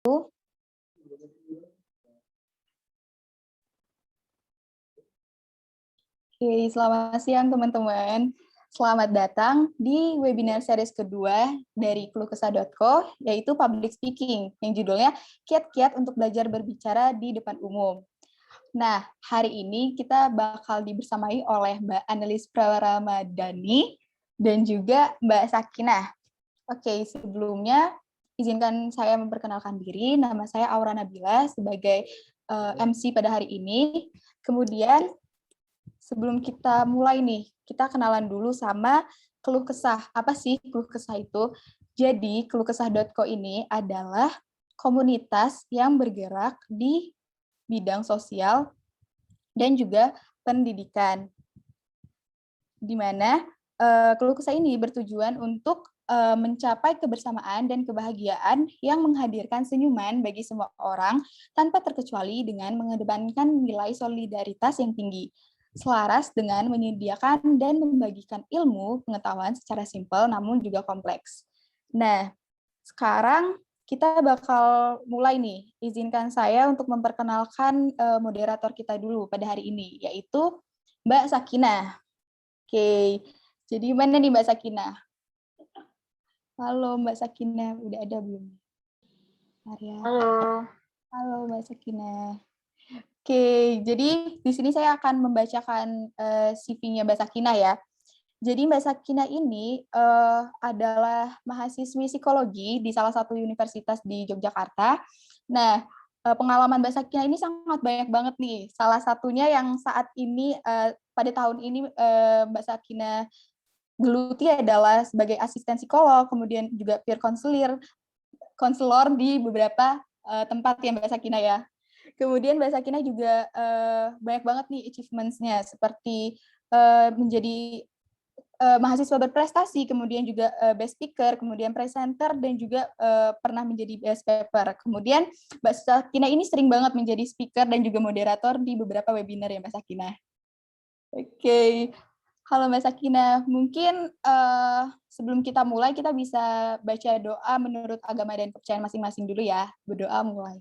Oke, selamat siang teman-teman. Selamat datang di webinar series kedua dari kelukesah.co, yaitu Public Speaking, yang judulnya Kiat-Kiat untuk Belajar Berbicara di Depan Umum. Nah, hari ini kita bakal dibersamai oleh Mbak Annelies Prawaramadani dan juga Mbak Sakinah. Oke, sebelumnya izinkan saya memperkenalkan diri. Nama saya Aura Nabila sebagai MC pada hari ini. Kemudian sebelum kita mulai nih, kita kenalan dulu sama keluh kesah. Apa sih keluh kesah itu? Jadi, kelukesah.co ini adalah komunitas yang bergerak di bidang sosial dan juga pendidikan. Di mana keluh kesah ini bertujuan untuk mencapai kebersamaan dan kebahagiaan yang menghadirkan senyuman bagi semua orang tanpa terkecuali dengan mengedepankan nilai solidaritas yang tinggi, selaras dengan menyediakan dan membagikan ilmu pengetahuan secara simpel namun juga kompleks. Nah, sekarang kita bakal mulai nih. Izinkan saya untuk memperkenalkan moderator kita dulu pada hari ini, yaitu Mbak Sakinah. Oke, jadi mana nih Mbak Sakinah? Halo Mbak Sakinah, udah ada belum? Maria. Halo. Halo Mbak Sakinah. Oke, jadi di sini saya akan membacakan CV-nya Mbak Sakinah ya. Jadi Mbak Sakinah ini adalah mahasiswi psikologi di salah satu universitas di Yogyakarta. Nah, pengalaman Mbak Sakinah ini sangat banyak banget nih. Salah satunya yang saat ini pada tahun ini Mbak Sakinah geluti adalah sebagai asisten psikolog, kemudian juga peer konselor di beberapa tempat ya Mbak Sakinah ya. Kemudian Mbak Sakinah juga banyak banget nih achievements-nya, seperti menjadi mahasiswa berprestasi, kemudian juga best speaker, kemudian presenter, dan juga pernah menjadi best paper. Kemudian Mbak Sakinah ini sering banget menjadi speaker dan juga moderator di beberapa webinar ya Mbak Sakinah. Oke. Halo Mbak Sakinah, mungkin sebelum kita mulai, kita bisa baca doa menurut agama dan kepercayaan masing-masing dulu ya. Berdoa mulai.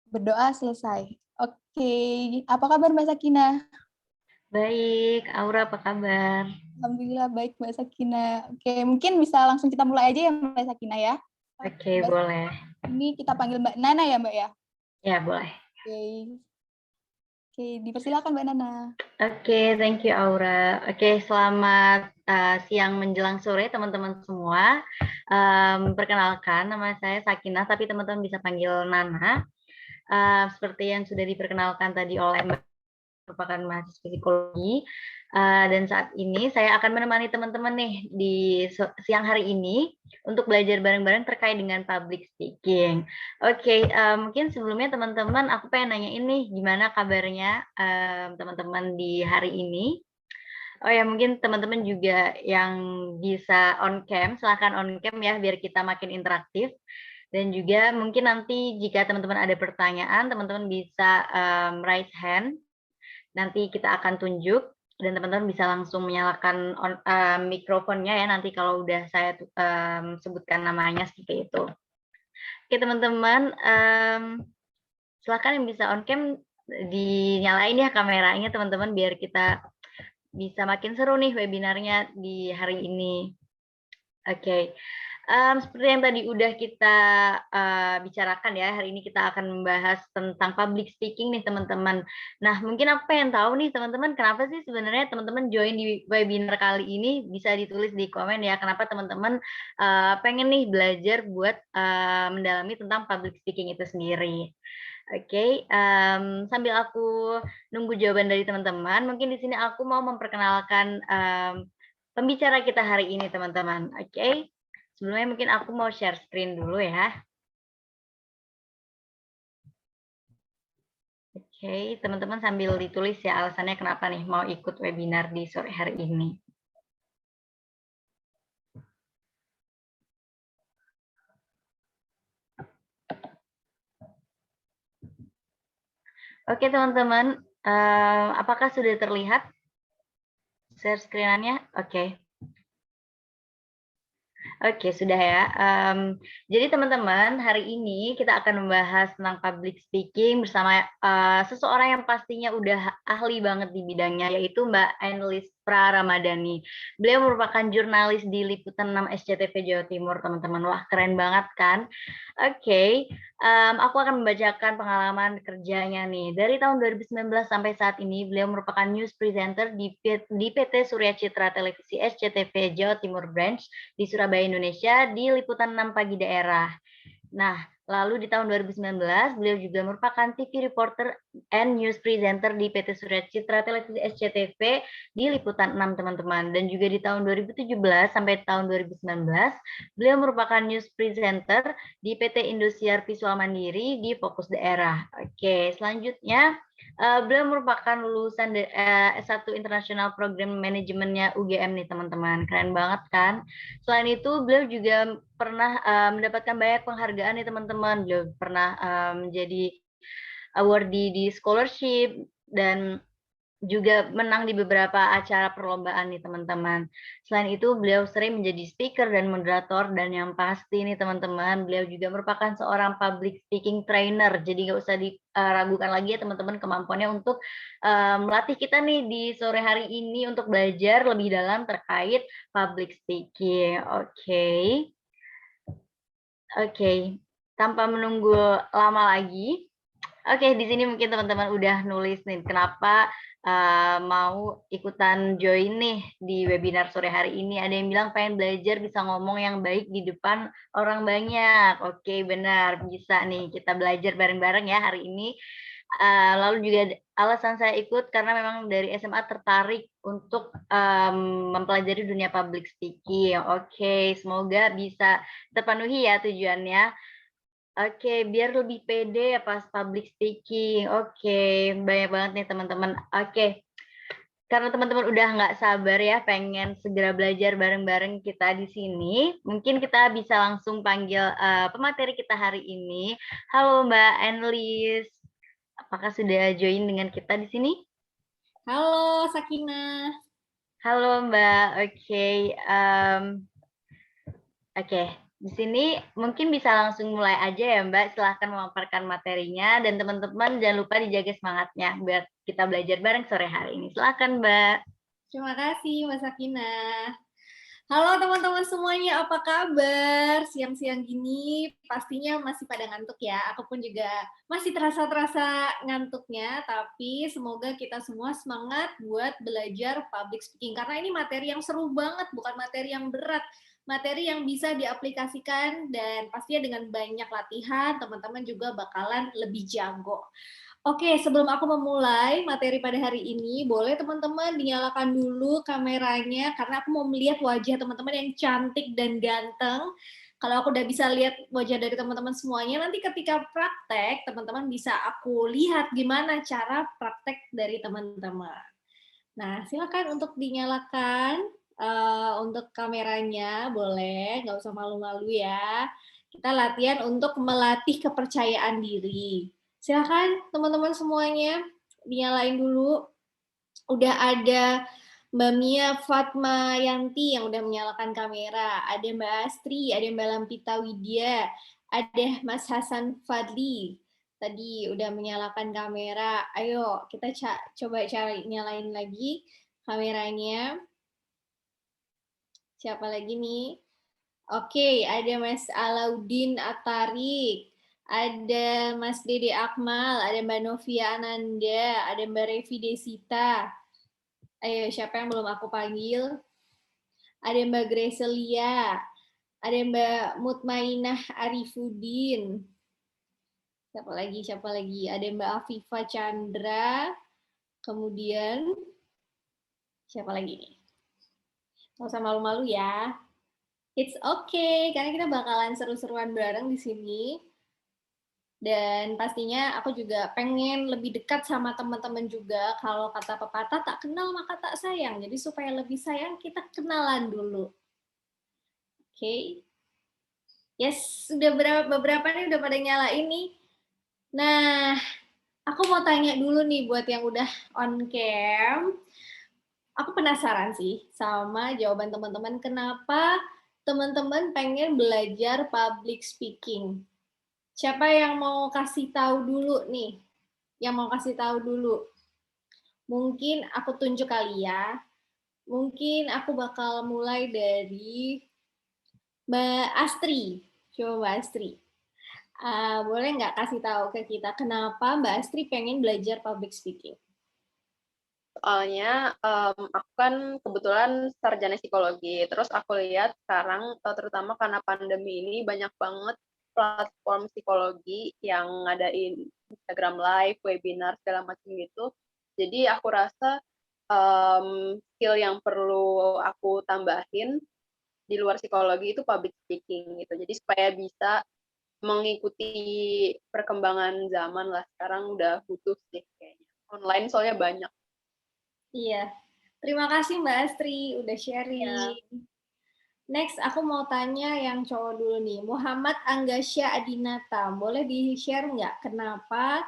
Berdoa selesai. Oke, apa kabar Mbak Sakinah? Baik, Aura apa kabar? Alhamdulillah baik Mbak Sakinah. Oke, mungkin bisa langsung kita mulai aja ya Mbak Sakinah ya. Oke, boleh. Ini kita panggil Mbak Nana ya Mbak ya? Ya, boleh. Oke, dipersilakan Mbak Nana. Oke, thank you Aura. Oke, selamat siang menjelang sore teman-teman semua. Perkenalkan, nama saya Sakinah, tapi teman-teman bisa panggil Nana. Seperti yang sudah diperkenalkan tadi oleh Mbak, merupakan mahasiswa psikologi. Dan saat ini saya akan menemani teman-teman nih di siang hari ini untuk belajar bareng-bareng terkait dengan public speaking. Oke, mungkin sebelumnya teman-teman aku pengen nanya ini gimana kabarnya teman-teman di hari ini. Oh ya, mungkin teman-teman juga yang bisa on cam, silahkan on cam ya biar kita makin interaktif. Dan juga mungkin nanti jika teman-teman ada pertanyaan, teman-teman bisa raise hand. Nanti kita akan tunjuk dan teman-teman bisa langsung menyalakan mikrofonnya ya nanti kalau udah saya sebutkan namanya seperti itu. Oke teman-teman, silakan yang bisa on cam dinyalain ya kameranya teman-teman biar kita bisa makin seru nih webinarnya di hari ini. Oke. Seperti yang tadi udah kita bicarakan ya, hari ini kita akan membahas tentang public speaking nih teman-teman. Nah, mungkin aku pengen tahu nih teman-teman, kenapa sih sebenarnya teman-teman join di webinar kali ini? Bisa ditulis di komen ya, kenapa teman-teman pengen nih belajar buat mendalami tentang public speaking itu sendiri. Oke, sambil aku nunggu jawaban dari teman-teman, mungkin di sini aku mau memperkenalkan pembicara kita hari ini teman-teman. Oke. Sebelumnya mungkin aku mau share screen dulu ya. Oke, teman-teman sambil ditulis ya alasannya kenapa nih mau ikut webinar di sore hari ini. Oke teman-teman, apakah sudah terlihat share screen-annya? Oke. Oke, sudah ya. Jadi teman-teman, hari ini kita akan membahas tentang public speaking bersama seseorang yang pastinya udah ahli banget di bidangnya, yaitu Mbak Enlis Praramadani. Beliau merupakan jurnalis di Liputan 6 SCTV Jawa Timur, teman-teman. Wah, keren banget kan? Oke, aku akan membacakan pengalaman kerjanya nih. Dari tahun 2019 sampai saat ini, beliau merupakan news presenter di PT Surya Citra Televisi SCTV Jawa Timur Branch di Surabaya, Indonesia, di Liputan 6 Pagi Daerah. Nah, lalu di tahun 2019, beliau juga merupakan TV reporter and news presenter di PT Surya Citra Televisi SCTV di Liputan 6, teman-teman. Dan juga di tahun 2017 sampai tahun 2019, beliau merupakan news presenter di PT Indosiar Visual Mandiri di Fokus Daerah. Oke, selanjutnya beliau merupakan lulusan S1 International Program Manajemennya UGM nih, teman-teman. Keren banget kan? Selain itu, beliau juga pernah mendapatkan banyak penghargaan nih, teman-teman. Beliau pernah menjadi awardee di scholarship dan juga menang di beberapa acara perlombaan nih, teman-teman. Selain itu, beliau sering menjadi speaker dan moderator, dan yang pasti nih, teman-teman, beliau juga merupakan seorang public speaking trainer. Jadi nggak usah diragukan lagi ya, teman-teman, kemampuannya untuk melatih kita nih di sore hari ini untuk belajar lebih dalam terkait public speaking. Oke. Tanpa menunggu lama lagi, oke, di sini mungkin teman-teman udah nulis nih, kenapa mau ikutan join nih di webinar sore hari ini. Ada yang bilang pengen belajar bisa ngomong yang baik di depan orang banyak. Oke, benar, bisa nih kita belajar bareng-bareng ya hari ini. Lalu juga alasan saya ikut karena memang dari SMA tertarik untuk mempelajari dunia public speaking. Oke, semoga bisa terpenuhi ya tujuannya. Oke, biar lebih pede ya pas public speaking. Oke, banyak banget nih teman-teman. Oke, karena teman-teman udah nggak sabar ya pengen segera belajar bareng-bareng kita di sini, mungkin kita bisa langsung panggil pemateri kita hari ini. Halo Mbak Enlis, apakah sudah join dengan kita di sini? Halo Sakina. Halo Mbak, oke. Oke, di sini mungkin bisa langsung mulai aja ya Mbak, silahkan memaparkan materinya, dan teman-teman jangan lupa dijaga semangatnya biar kita belajar bareng sore hari ini. Silahkan Mbak. Terima kasih Mbak Sakina. Halo teman-teman semuanya, apa kabar? Siang-siang gini pastinya masih pada ngantuk ya. Aku pun juga masih terasa ngantuknya, tapi semoga kita semua semangat buat belajar public speaking. Karena ini materi yang seru banget, bukan materi yang berat. Materi yang bisa diaplikasikan dan pastinya dengan banyak latihan, teman-teman juga bakalan lebih jago. Oke, sebelum aku memulai materi pada hari ini, boleh teman-teman dinyalakan dulu kameranya, karena aku mau melihat wajah teman-teman yang cantik dan ganteng. Kalau aku udah bisa lihat wajah dari teman-teman semuanya, nanti ketika praktek, teman-teman bisa aku lihat gimana cara praktek dari teman-teman. Nah, silakan untuk dinyalakan untuk kameranya, boleh, nggak usah malu-malu ya. Kita latihan untuk melatih kepercayaan diri. Silakan teman-teman semuanya dinyalain dulu. Udah ada Mbak Mia Fatma Yanti yang udah menyalakan kamera, ada Mbak Astri, ada Mbak Lampita Widya, ada Mas Hasan Fadli. Tadi udah menyalakan kamera. Ayo kita coba cari nyalain lagi kameranya. Siapa lagi nih? Oke, ada Mas Alauddin Atarik, ada Mas Dede Akmal, ada Mbak Novia Ananda, ada Mbak Revi Desita. Ayo, siapa yang belum aku panggil? Ada Mbak Greselia, ada Mbak Mutmainah Arifudin. Siapa lagi? Ada Mbak Afifa Chandra. Kemudian, siapa lagi nih? Nggak usah malu-malu ya. It's okay, karena kita bakalan seru-seruan bareng di sini. Dan pastinya aku juga pengen lebih dekat sama teman-teman juga. Kalau kata pepatah, tak kenal maka tak sayang. Jadi supaya lebih sayang, kita kenalan dulu. Oke. Yes, sudah beberapa nih udah pada nyala ini. Nah, aku mau tanya dulu nih buat yang udah on cam. Aku penasaran sih sama jawaban teman-teman kenapa teman-teman pengen belajar public speaking. Siapa yang mau kasih tahu dulu nih? Yang mau kasih tahu dulu? Mungkin aku tunjuk kali ya. Mungkin aku bakal mulai dari Mbak Astri. Coba Mbak Astri. Boleh nggak kasih tahu ke kita kenapa Mbak Astri pengen belajar public speaking? Soalnya aku kan kebetulan sarjana psikologi, terus aku lihat sekarang terutama karena pandemi ini banyak banget platform psikologi yang ngadain Instagram Live, webinar segala macam gitu. Jadi aku rasa skill yang perlu aku tambahin di luar psikologi itu public speaking gitu. Jadi supaya bisa mengikuti perkembangan zaman lah, sekarang udah butuh sih kayaknya. Online soalnya banyak. Iya. Terima kasih Mbak Astri udah sharing. Ya. Next, aku mau tanya yang cowok dulu nih. Muhammad Anggasya Adinata. Boleh di-share nggak kenapa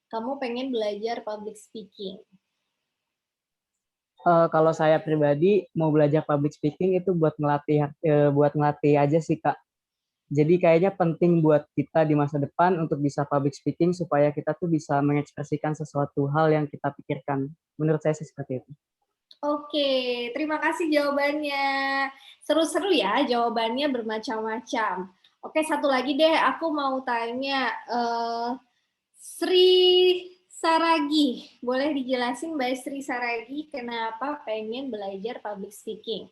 kamu pengen belajar public speaking? Kalau saya pribadi mau belajar public speaking itu buat ngelatih aja sih, Kak. Jadi kayaknya penting buat kita di masa depan untuk bisa public speaking supaya kita tuh bisa mengekspresikan sesuatu hal yang kita pikirkan. Menurut saya sih seperti itu. Oke, terima kasih jawabannya. Seru-seru ya jawabannya bermacam-macam. Oke, satu lagi deh, aku mau tanya Sri Saragi. Boleh dijelasin Mbak Sri Saragi kenapa pengen belajar public speaking?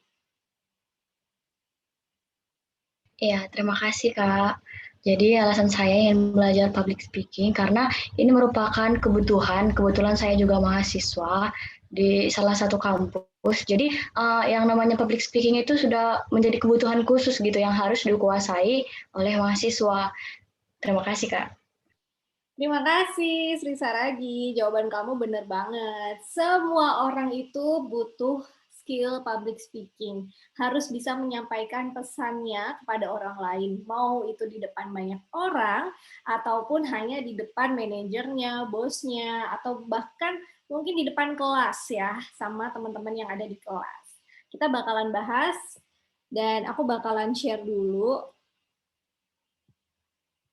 Ya, terima kasih Kak. Jadi alasan saya ingin belajar public speaking karena ini merupakan kebutuhan. Kebetulan saya juga mahasiswa di salah satu kampus. Jadi yang namanya public speaking itu sudah menjadi kebutuhan khusus gitu yang harus dikuasai oleh mahasiswa. Terima kasih Kak. Terima kasih Sri Saragi. Jawaban kamu benar banget. Semua orang itu butuh skill public speaking, harus bisa menyampaikan pesannya kepada orang lain, mau itu di depan banyak orang, ataupun hanya di depan manajernya, bosnya, atau bahkan mungkin di depan kelas ya, sama teman-teman yang ada di kelas. Kita bakalan bahas, dan aku bakalan share dulu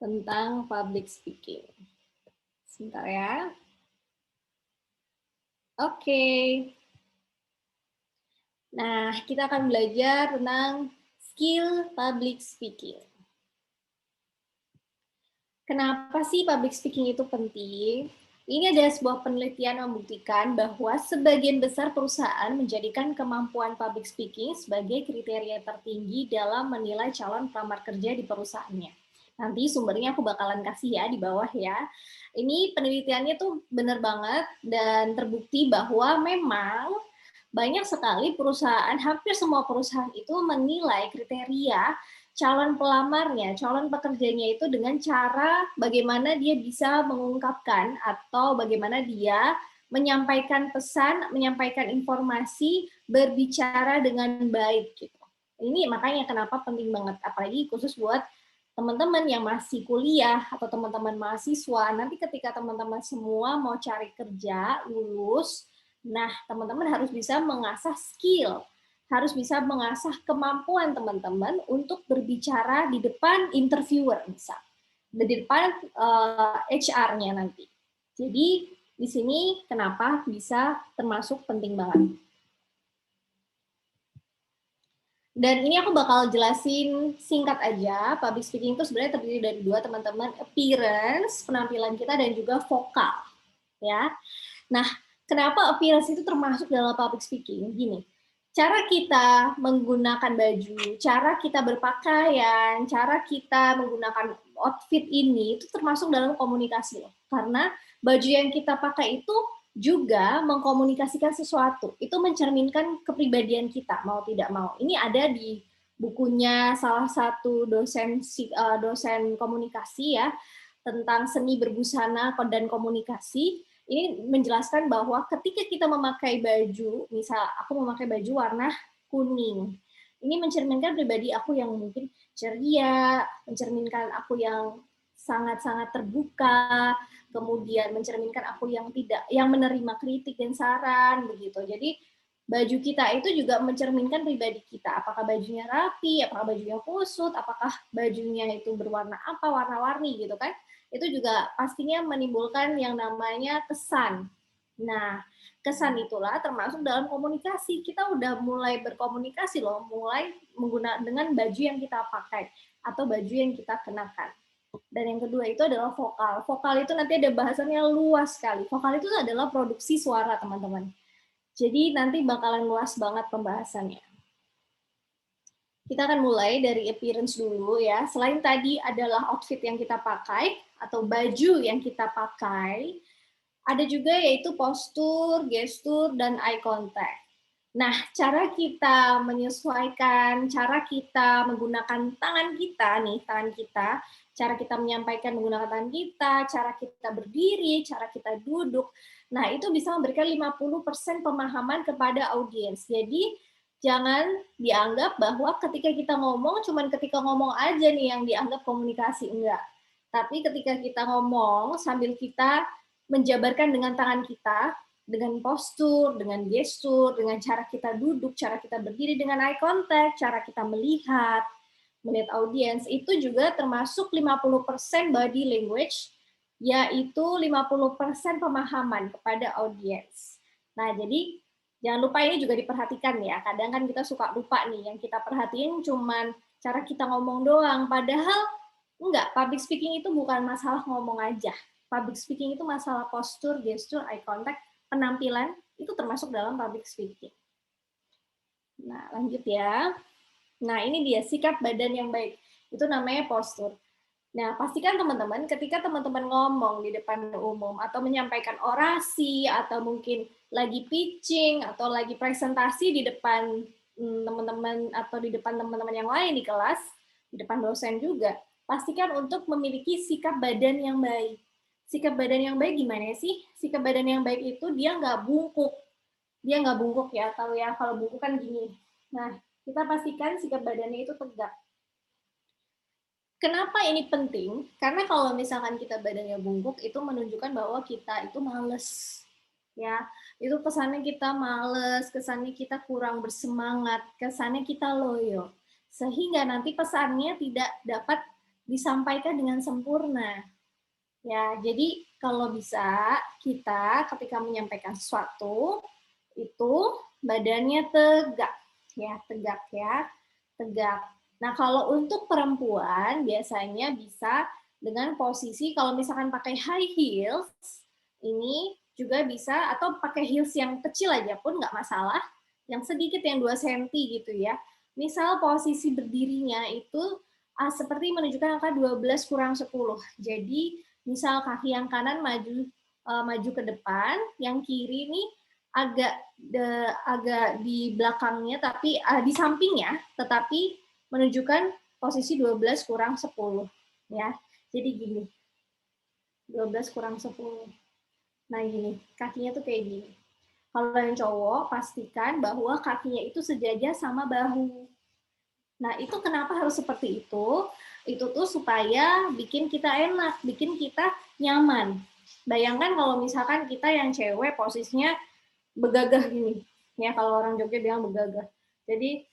tentang public speaking. Sebentar ya. Oke. Nah, kita akan belajar tentang skill public speaking. Kenapa sih public speaking itu penting? Ini ada sebuah penelitian membuktikan bahwa sebagian besar perusahaan menjadikan kemampuan public speaking sebagai kriteria tertinggi dalam menilai calon pelamar kerja di perusahaannya. Nanti sumbernya aku bakalan kasih ya di bawah ya. Ini penelitiannya tuh benar banget dan terbukti bahwa memang banyak sekali perusahaan, hampir semua perusahaan itu menilai kriteria calon pelamarnya, calon pekerjanya itu dengan cara bagaimana dia bisa mengungkapkan atau bagaimana dia menyampaikan pesan, menyampaikan informasi, berbicara dengan baik gitu. Ini makanya kenapa penting banget, apalagi khusus buat teman-teman yang masih kuliah atau teman-teman mahasiswa. Nanti ketika teman-teman semua mau cari kerja, lulus, nah, teman-teman harus bisa mengasah skill, harus bisa mengasah kemampuan teman-teman untuk berbicara di depan interviewer, bisa di depan HR-nya nanti. Jadi, di sini kenapa bisa termasuk penting banget. Dan ini aku bakal jelasin singkat aja. Public speaking itu sebenarnya terdiri dari dua, teman-teman, appearance, penampilan kita, dan juga vokal. Ya. Nah, kenapa appearance itu termasuk dalam public speaking? Gini, cara kita menggunakan baju, cara kita berpakaian, cara kita menggunakan outfit ini itu termasuk dalam komunikasi loh. Karena baju yang kita pakai itu juga mengkomunikasikan sesuatu. Itu mencerminkan kepribadian kita, mau tidak mau. Ini ada di bukunya salah satu dosen komunikasi ya, tentang seni berbusana dan komunikasi. Ini menjelaskan bahwa ketika kita memakai baju, misal aku memakai baju warna kuning, ini mencerminkan pribadi aku yang mungkin ceria, mencerminkan aku yang sangat-sangat terbuka, kemudian mencerminkan aku yang tidak, yang menerima kritik dan saran begitu. Jadi baju kita itu juga mencerminkan pribadi kita. Apakah bajunya rapi, apakah bajunya kusut, apakah bajunya itu berwarna apa, warna-warni gitu kan. Itu juga pastinya menimbulkan yang namanya kesan. Nah, kesan itulah termasuk dalam komunikasi. Kita udah mulai berkomunikasi loh, mulai menggunakan dengan baju yang kita pakai atau baju yang kita kenakan. Dan yang kedua itu adalah vokal. Vokal itu nanti ada bahasannya luas sekali. Vokal itu adalah produksi suara, teman-teman. Jadi nanti bakalan luas banget pembahasannya. Kita akan mulai dari appearance dulu ya. Selain tadi adalah outfit yang kita pakai atau baju yang kita pakai, ada juga yaitu postur, gestur, dan eye contact. Nah, cara kita menyesuaikan, cara kita menggunakan tangan kita nih, cara kita menyampaikan menggunakan tangan kita, cara kita berdiri, cara kita duduk. Nah, itu bisa memberikan 50% pemahaman kepada audiens. Jadi, jangan dianggap bahwa ketika kita ngomong, cuman ketika ngomong aja nih yang dianggap komunikasi, enggak. Tapi ketika kita ngomong, sambil kita menjabarkan dengan tangan kita, dengan postur, dengan gestur, dengan cara kita duduk, cara kita berdiri, dengan eye contact, cara kita melihat audiens, itu juga termasuk 50% body language, yaitu 50% pemahaman kepada audiens. Nah, jadi jangan lupa ini juga diperhatikan ya. Kadang kan kita suka lupa nih, yang kita perhatiin cuman cara kita ngomong doang, padahal enggak, public speaking itu bukan masalah ngomong aja. Public speaking itu masalah postur, gestur, eye contact, penampilan, itu termasuk dalam public speaking. Nah, lanjut ya. Nah, ini dia sikap badan yang baik. Itu namanya postur. Nah, pastikan teman-teman ketika teman-teman ngomong di depan umum atau menyampaikan orasi atau mungkin lagi pitching atau lagi presentasi di depan teman-teman atau di depan teman-teman yang lain di kelas, di depan dosen juga, pastikan untuk memiliki sikap badan yang baik. Sikap badan yang baik gimana sih? Sikap badan yang baik itu dia nggak bungkuk. Dia nggak bungkuk ya, tahu ya, kalau bungkuk kan gini. Nah, kita pastikan sikap badannya itu tegak. Kenapa ini penting? Karena kalau misalkan kita badannya bungkuk, itu menunjukkan bahwa kita itu males. Ya, itu kesannya kita males, kesannya kita kurang bersemangat, kesannya kita loyo. Sehingga nanti pesannya tidak dapat disampaikan dengan sempurna. Ya, jadi kalau bisa kita ketika menyampaikan sesuatu itu badannya tegak ya, tegak. Nah, kalau untuk perempuan biasanya bisa dengan posisi kalau misalkan pakai high heels ini juga bisa, atau pakai heels yang kecil aja pun nggak masalah, yang sedikit yang 2 cm gitu ya. Misal posisi berdirinya itu seperti menunjukkan angka 12 kurang 10. Jadi misal kaki yang kanan maju ke depan, yang kiri nih agak di belakangnya, tapi di sampingnya, tetapi menunjukkan posisi 12 kurang 10. Ya, jadi gini, 12 kurang 10. Nah gini, kakinya tuh kayak gini. Kalau yang cowok, pastikan bahwa kakinya itu sejajar sama bahu. Nah, itu kenapa harus seperti itu? Itu tuh supaya bikin kita enak, bikin kita nyaman. Bayangkan kalau misalkan kita yang cewek posisinya begagah gini. Ya, kalau orang Jogja bilang begagah. Jadi,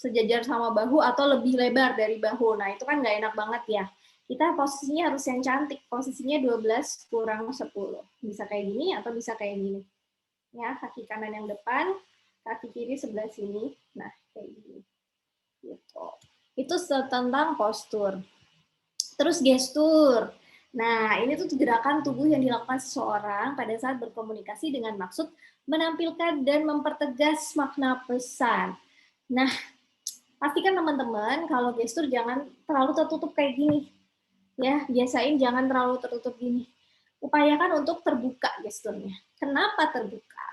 sejajar sama bahu atau lebih lebar dari bahu. Nah, itu kan nggak enak banget ya. Kita posisinya harus yang cantik. Posisinya 12 kurang 10. Bisa kayak gini atau bisa kayak gini. Ya, kaki kanan yang depan, kaki kiri sebelah sini. Nah, kayak gini. Gitu. Itu tentang postur. Terus gestur. Nah, ini tuh gerakan tubuh yang dilakukan seseorang pada saat berkomunikasi dengan maksud menampilkan dan mempertegas makna pesan. Nah, pastikan teman-teman kalau gestur jangan terlalu tertutup kayak gini. Ya, biasain jangan terlalu tertutup gini. Upayakan untuk terbuka gesturnya. Kenapa terbuka?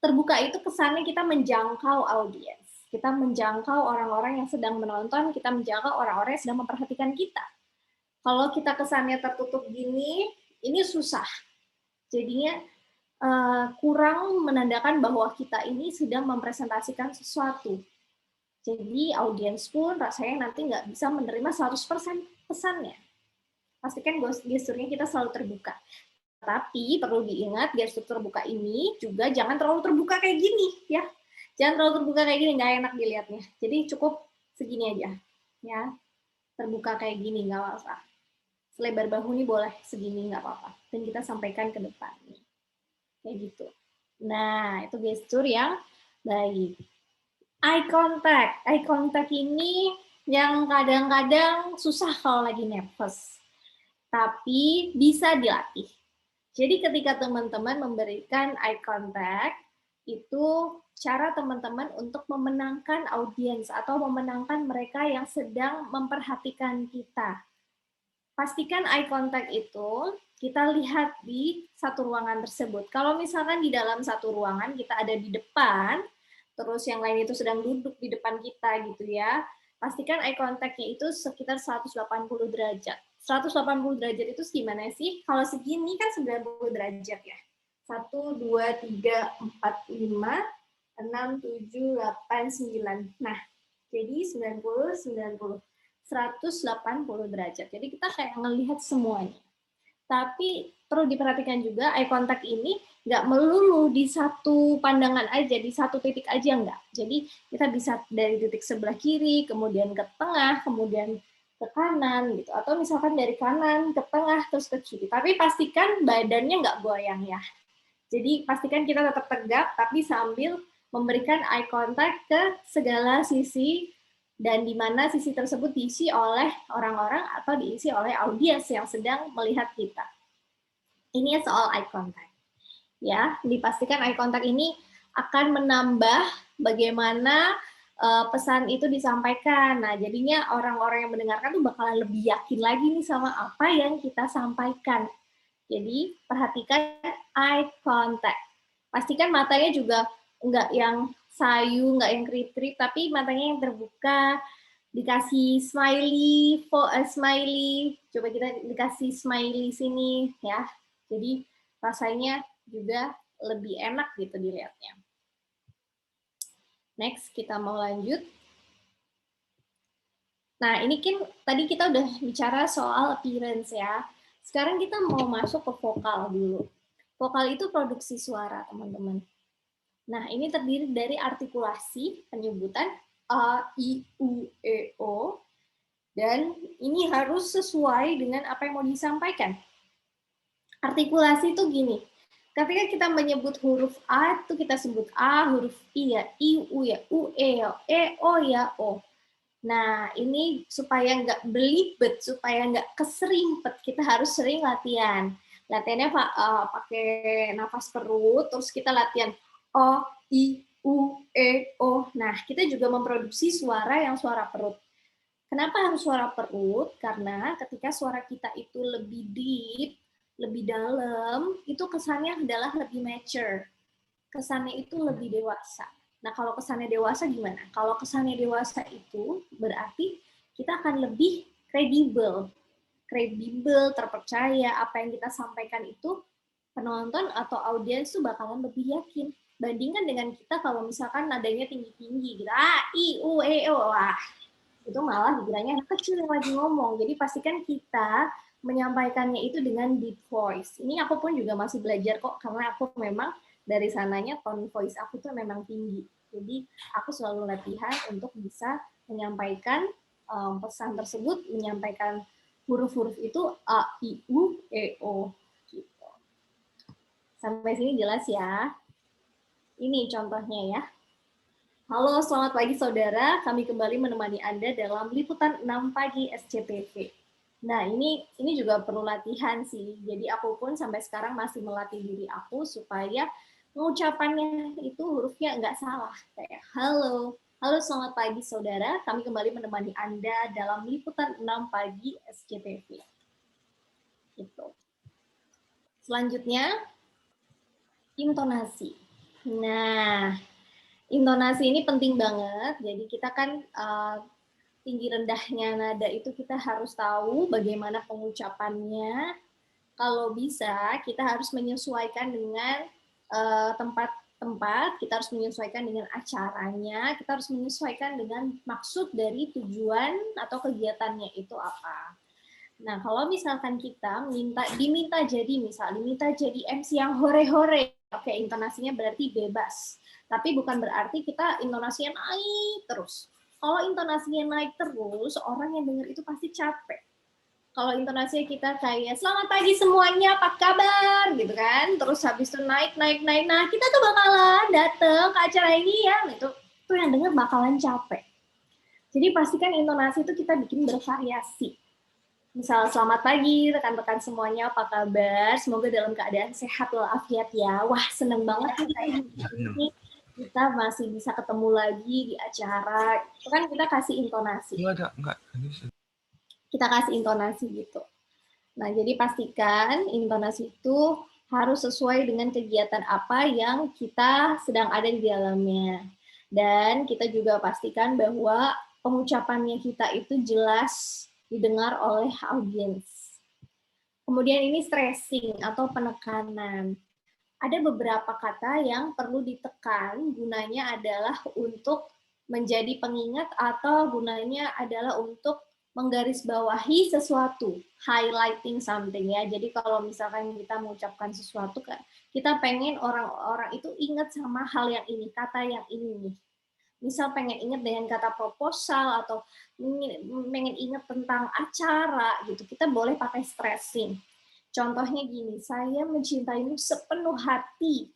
Terbuka itu kesannya kita menjangkau audiens. Kita menjangkau orang-orang yang sedang menonton, kita menjangkau orang-orang yang sedang memperhatikan kita. Kalau kita kesannya tertutup gini, ini susah. Jadinya kurang menandakan bahwa kita ini sedang mempresentasikan sesuatu. Jadi audiens pun rasanya nanti nggak bisa menerima 100% pesannya. Pastikan gesturnya kita selalu terbuka. Tetapi perlu diingat gestur terbuka ini juga jangan terlalu terbuka kayak gini ya. Jangan terlalu terbuka kayak gini, nggak enak dilihatnya. Jadi cukup segini aja ya. Terbuka kayak gini nggak apa-apa. Selebar bahu ini boleh segini nggak apa-apa. Dan kita sampaikan ke depan. Kayak gitu. Nah, itu gestur yang baik. Eye contact. Eye contact ini yang kadang-kadang susah kalau lagi nervous. Tapi bisa dilatih. Jadi ketika teman-teman memberikan eye contact, itu cara teman-teman untuk memenangkan audiens atau memenangkan mereka yang sedang memperhatikan kita. Pastikan eye contact itu kita lihat di satu ruangan tersebut. Kalau misalkan di dalam satu ruangan kita ada di depan, terus yang lain itu sedang duduk di depan kita gitu ya, pastikan eye contact-nya itu sekitar 180 derajat. 180 derajat itu gimana sih? Kalau segini kan 90 derajat ya. 1, 2, 3, 4, 5, 6, 7, 8, 9. Nah, jadi 90, 90. 180 derajat. Jadi kita kayak ngelihat semuanya. Tapi perlu diperhatikan juga eye contact ini nggak melulu di satu pandangan aja, di satu titik aja nggak. Jadi kita bisa dari titik sebelah kiri, kemudian ke tengah, kemudian ke kanan gitu. Atau misalkan dari kanan ke tengah terus ke kiri. Tapi pastikan badannya nggak goyang ya. Jadi pastikan kita tetap tegak tapi sambil memberikan eye contact ke segala sisi dan di mana sisi tersebut diisi oleh orang-orang atau diisi oleh audiens yang sedang melihat kita. Ini soal eye contact. Ya, dipastikan eye contact ini akan menambah bagaimana pesan itu disampaikan. Nah, jadinya orang-orang yang mendengarkan tuh bakalan lebih yakin lagi nih sama apa yang kita sampaikan. Jadi, perhatikan eye contact. Pastikan matanya juga enggak yang sayu, enggak yang kerip-kerip, tapi matanya yang terbuka, dikasih smiley, smiley, coba kita dikasih smiley sini ya. Jadi rasanya juga lebih enak gitu dilihatnya. Next, kita mau lanjut. Nah, ini kan tadi kita udah bicara soal appearance ya. Sekarang kita mau masuk ke vokal dulu. Vokal itu produksi suara, teman-teman. Nah, ini terdiri dari artikulasi, penyebutan A, I, U, E, O, dan ini harus sesuai dengan apa yang mau disampaikan. Artikulasi itu gini, ketika kita menyebut huruf A, itu kita sebut A, huruf I ya, I, U ya, U, E ya, E, O ya, O. Nah, ini supaya nggak belibet, supaya nggak keserimpet, kita harus sering latihan. Latihannya pakai nafas perut, terus kita latihan O, I, U, E, O. Nah, kita juga memproduksi suara yang suara perut. Kenapa harus suara perut? Karena ketika suara kita itu lebih deep, lebih dalam, itu kesannya adalah lebih mature. Kesannya itu lebih dewasa. Nah, kalau kesannya dewasa gimana? Kalau kesannya dewasa itu berarti kita akan lebih kredibel. Kredibel, terpercaya, apa yang kita sampaikan itu penonton atau audiens itu bakalan lebih yakin. Bandingkan dengan kita kalau misalkan nadanya tinggi-tinggi, gitu, I, U, E, O, itu malah dikiranya anak kecil yang lagi ngomong. Jadi pastikan kita menyampaikannya itu dengan deep voice. Ini aku pun juga masih belajar kok, karena aku memang dari sananya tone voice aku tuh memang tinggi. Jadi aku selalu latihan untuk bisa menyampaikan pesan tersebut, menyampaikan huruf-huruf itu A, I, U, E, O. Gitu. Sampai sini jelas ya? Ini contohnya ya. Halo, selamat pagi saudara. Kami kembali menemani Anda dalam liputan 6 pagi SCTV. Nah, ini juga perlu latihan sih. Jadi aku pun sampai sekarang masih melatih diri aku supaya pengucapannya itu hurufnya nggak salah. Kayak halo. Halo, selamat pagi saudara. Kami kembali menemani Anda dalam liputan 6 pagi SCTV. Gitu. Selanjutnya, intonasi. Nah, intonasi ini penting banget. Jadi kita kan tinggi rendahnya nada itu kita harus tahu bagaimana pengucapannya. Kalau bisa, kita harus menyesuaikan dengan tempat-tempat, kita harus menyesuaikan dengan acaranya, kita harus menyesuaikan dengan maksud dari tujuan atau kegiatannya itu apa. Nah, kalau misalkan kita diminta jadi MC yang hore-hore, oke, intonasinya berarti bebas. Tapi bukan berarti kita intonasinya naik terus. Kalau intonasinya naik terus, orang yang dengar itu pasti capek. Kalau intonasinya kita kayak selamat pagi semuanya, apa kabar gitu kan, terus habis itu naik, nah kita tuh bakalan dateng ke acara ini ya, itu tuh yang denger bakalan capek. Jadi pastikan intonasi itu kita bikin bervariasi. Misal selamat pagi rekan-rekan semuanya, apa kabar? Semoga dalam keadaan sehat walafiat ya. Wah, seneng banget nih kita masih bisa ketemu lagi di acara. Itu kan kita kasih intonasi. Kita kasih intonasi gitu. Nah, jadi pastikan intonasi itu harus sesuai dengan kegiatan apa yang kita sedang ada di dalamnya. Dan kita juga pastikan bahwa pengucapannya kita itu jelas didengar oleh audiens. Kemudian ini stressing atau penekanan. Ada beberapa kata yang perlu ditekan, gunanya adalah untuk menjadi pengingat atau gunanya adalah untuk menggarisbawahi sesuatu, highlighting something ya. Jadi kalau misalkan kita mengucapkan sesuatu, kita pengen orang-orang itu ingat sama hal yang ini, kata yang ini nih. Misal pengen ingat dengan kata proposal atau pengen ingat tentang acara gitu, kita boleh pakai stressing. Contohnya gini, saya mencintaimu sepenuh hati.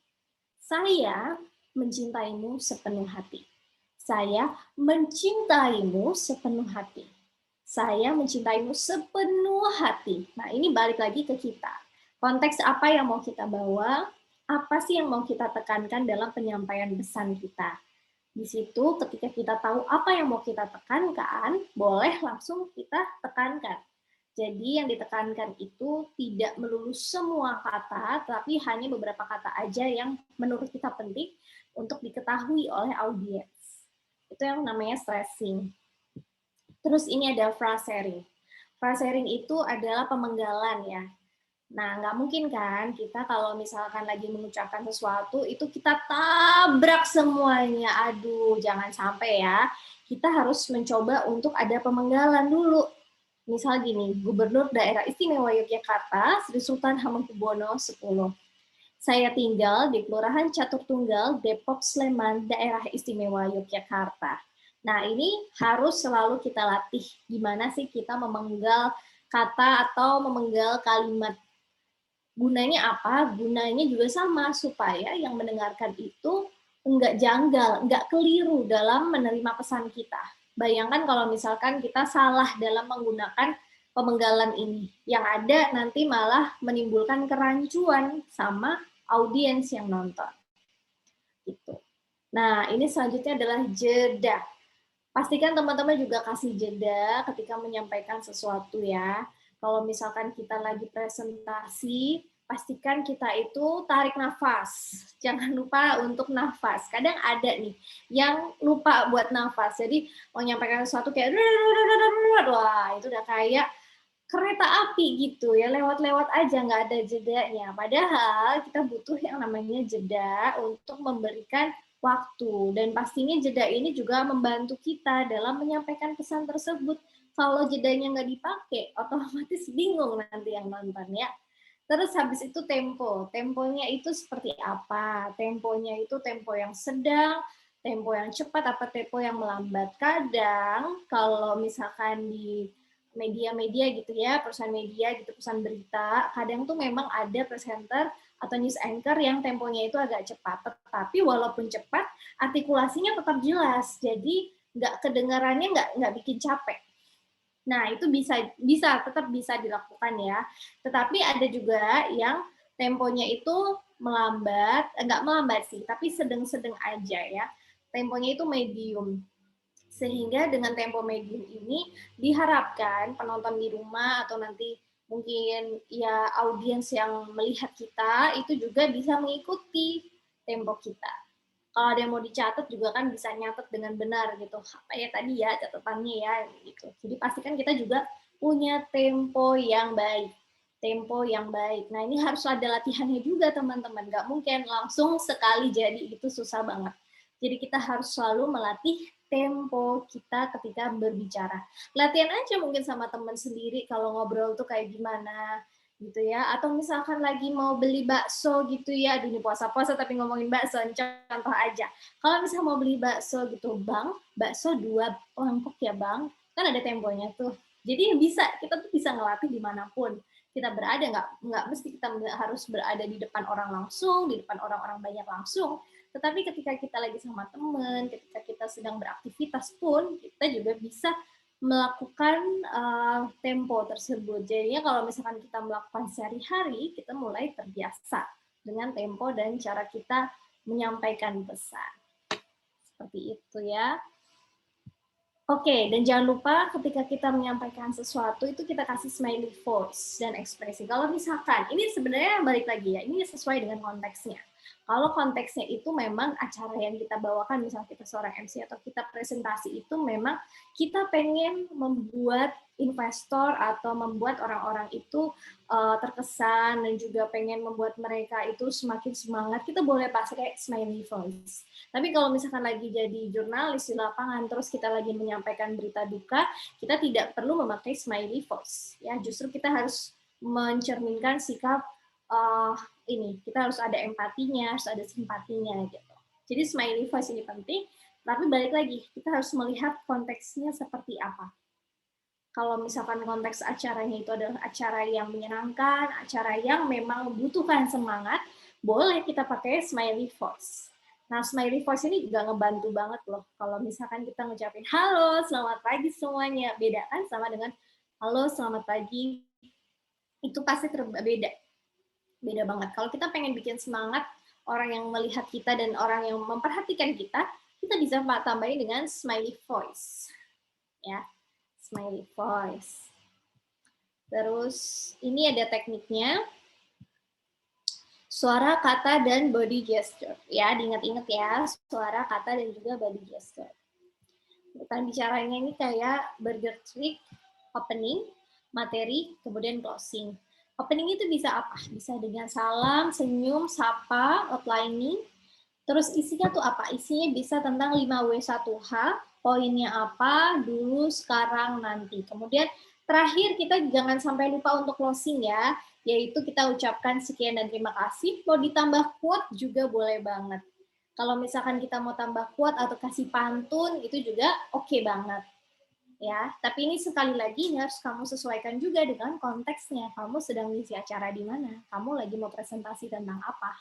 Saya mencintaimu sepenuh hati. Saya mencintaimu sepenuh hati. Saya mencintaimu sepenuh hati. Nah, ini balik lagi ke kita. Konteks apa yang mau kita bawa, apa sih yang mau kita tekankan dalam penyampaian pesan kita. Di situ ketika kita tahu apa yang mau kita tekankan, boleh langsung kita tekankan. Jadi yang ditekankan itu tidak melulu semua kata, tapi hanya beberapa kata aja yang menurut kita penting untuk diketahui oleh audiens. Itu yang namanya stressing. Terus ini ada frasering. Frasering itu adalah pemenggalan ya. Nah, nggak mungkin kan kita kalau misalkan lagi mengucapkan sesuatu, itu kita tabrak semuanya. Aduh, jangan sampai ya. Kita harus mencoba untuk ada pemenggalan dulu. Misal gini, Gubernur Daerah Istimewa Yogyakarta, Sri Sultan Hamengkubuwono X. Saya tinggal di Kelurahan Catur Tunggal, Depok, Sleman, Daerah Istimewa Yogyakarta. Nah, ini harus selalu kita latih. Gimana sih kita memenggal kata atau memenggal kalimat. Gunanya apa? Gunanya juga sama, supaya yang mendengarkan itu enggak janggal, enggak keliru dalam menerima pesan kita. Bayangkan kalau misalkan kita salah dalam menggunakan pemenggalan ini. Yang ada nanti malah menimbulkan kerancuan sama audiens yang nonton. Gitu. Nah, ini selanjutnya adalah jeda. Pastikan teman-teman juga kasih jeda ketika menyampaikan sesuatu ya. Kalau misalkan kita lagi presentasi, pastikan kita itu tarik nafas. Jangan lupa untuk nafas. Kadang ada nih yang lupa buat nafas. Jadi mau menyampaikan sesuatu kayak wah, itu udah kayak kereta api gitu ya, lewat-lewat aja, nggak ada jedanya. Padahal kita butuh yang namanya jeda untuk memberikan waktu. Dan pastinya jeda ini juga membantu kita dalam menyampaikan pesan tersebut. Kalau jedanya nggak dipakai, otomatis bingung nanti yang nonton ya. Terus habis itu tempo. Temponya itu seperti apa? Temponya itu tempo yang sedang, tempo yang cepat, apa tempo yang melambat. Kadang kalau misalkan di media-media gitu ya, perusahaan media gitu, perusahaan berita, kadang tuh memang ada presenter atau news anchor yang temponya itu agak cepat. Tetapi walaupun cepat, artikulasinya tetap jelas. Jadi nggak kedengarannya nggak bikin capek. Nah, itu tetap bisa dilakukan ya. Tetapi ada juga yang temponya itu melambat, nggak melambat sih, tapi sedang-sedang aja ya. Temponya itu medium. Sehingga dengan tempo medium ini diharapkan penonton di rumah atau nanti mungkin ya audiens yang melihat kita itu juga bisa mengikuti tempo kita. Kalau ada yang mau dicatat juga kan bisa nyatet dengan benar gitu. Apa ya tadi ya catatannya ya gitu. Jadi pastikan kita juga punya tempo yang baik. Tempo yang baik. Nah, ini harus ada latihannya juga teman-teman. Nggak mungkin langsung sekali jadi, itu susah banget. Jadi kita harus selalu melatih tempo kita ketika berbicara. Latihan aja mungkin sama teman sendiri kalau ngobrol tuh kayak gimana gitu ya. Atau misalkan lagi mau beli bakso gitu ya, aduh ini puasa-puasa tapi ngomongin bakso, contoh aja. Kalau misalnya mau beli bakso gitu, Bang, bakso 2 mangkok ya Bang, kan ada temponya tuh. Jadi kita tuh bisa ngelatih dimanapun kita berada, nggak mesti kita harus berada di depan orang langsung, di depan orang-orang banyak langsung, tetapi ketika kita lagi sama teman, ketika kita sedang beraktivitas pun, kita juga bisa melakukan tempo tersebut. Jadinya kalau misalkan kita melakukan sehari-hari, kita mulai terbiasa dengan tempo dan cara kita menyampaikan pesan. Seperti itu ya. Oke, dan jangan lupa ketika kita menyampaikan sesuatu itu kita kasih smiley voice dan ekspresi. Kalau misalkan, ini sebenarnya balik lagi ya, ini sesuai dengan konteksnya. Kalau konteksnya itu memang acara yang kita bawakan, misalnya kita seorang MC atau kita presentasi itu memang kita pengen membuat investor atau membuat orang-orang itu terkesan dan juga pengen membuat mereka itu semakin semangat, kita boleh pakai smiley voice. Tapi kalau misalkan lagi jadi jurnalis di lapangan, terus kita lagi menyampaikan berita duka, kita tidak perlu memakai smiley voice. Ya, justru kita harus mencerminkan sikap kita harus ada empatinya, harus ada simpatinya gitu. Jadi smiley voice ini penting, tapi balik lagi, kita harus melihat konteksnya seperti apa. Kalau misalkan konteks acaranya itu adalah acara yang menyenangkan, acara yang memang membutuhkan semangat, boleh kita pakai smiley voice. Nah, smiley voice ini juga ngebantu banget loh. Kalau misalkan kita ngucapin, halo, selamat pagi semuanya. Beda kan sama dengan, halo, selamat pagi. Itu pasti beda. Beda banget. Kalau kita pengen bikin semangat orang yang melihat kita dan orang yang memperhatikan kita bisa tambahin dengan smiley voice. Ya, smiley voice. Terus, ini ada tekniknya. Suara, kata, dan body gesture. Ya, diingat-ingat ya, suara, kata, dan juga body gesture. Bukan bicaranya ini kayak burger trick, opening, materi, kemudian closing. Opening itu bisa apa? Bisa dengan salam, senyum, sapa, outlining. Terus isinya tuh apa? Isinya bisa tentang 5W1H, poinnya apa, dulu, sekarang, nanti. Kemudian terakhir kita jangan sampai lupa untuk closing ya, yaitu kita ucapkan sekian dan terima kasih. Mau ditambah quote juga boleh banget. Kalau misalkan kita mau tambah quote atau kasih pantun, itu juga oke banget. Ya, tapi ini sekali lagi harus kamu sesuaikan juga dengan konteksnya. Kamu sedang ngisi acara di mana? Kamu lagi mau presentasi tentang apa?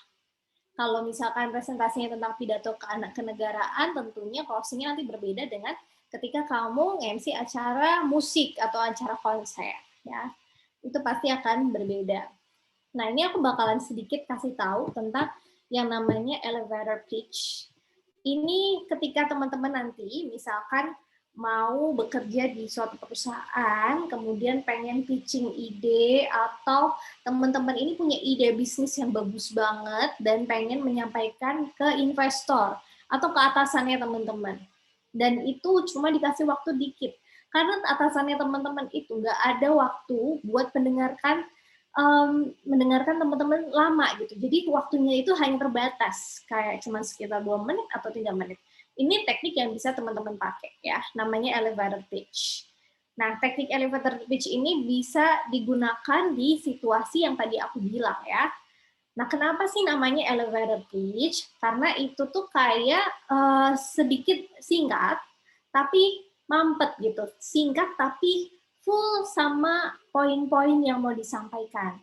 Kalau misalkan presentasinya tentang pidato kenegaraan, tentunya closing-nya nanti berbeda dengan ketika kamu MC acara musik atau acara konser. Ya, itu pasti akan berbeda. Nah, ini aku bakalan sedikit kasih tahu tentang yang namanya elevator pitch. Ini ketika teman-teman nanti misalkan mau bekerja di suatu perusahaan, kemudian pengen pitching ide, atau teman-teman ini punya ide bisnis yang bagus banget dan pengen menyampaikan ke investor atau ke atasannya teman-teman. Dan itu cuma dikasih waktu dikit. Karena atasannya teman-teman itu nggak ada waktu buat mendengarkan teman-teman lama gitu. Jadi waktunya itu hanya terbatas, kayak cuma sekitar 2 menit atau 3 menit. Ini teknik yang bisa teman-teman pakai ya, namanya elevator pitch. Nah, teknik elevator pitch ini bisa digunakan di situasi yang tadi aku bilang ya. Nah, kenapa sih namanya elevator pitch? Karena itu tuh kayak sedikit singkat, tapi mampet gitu. Singkat tapi full sama poin-poin yang mau disampaikan.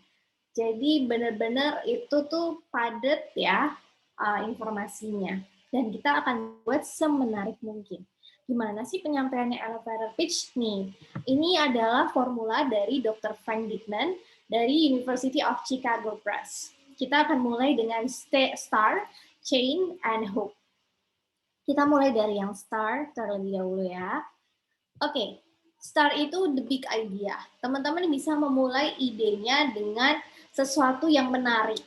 Jadi benar-benar itu tuh padat ya informasinya. Dan kita akan buat semenarik mungkin. Gimana sih penyampaiannya elevator pitch nih? Ini adalah formula dari Dr. Frank Dickman dari University of Chicago Press. Kita akan mulai dengan STAR, Chain, and Hook. Kita mulai dari yang STAR terlebih dahulu ya. Oke, STAR itu the big idea. Teman-teman bisa memulai idenya dengan sesuatu yang menarik.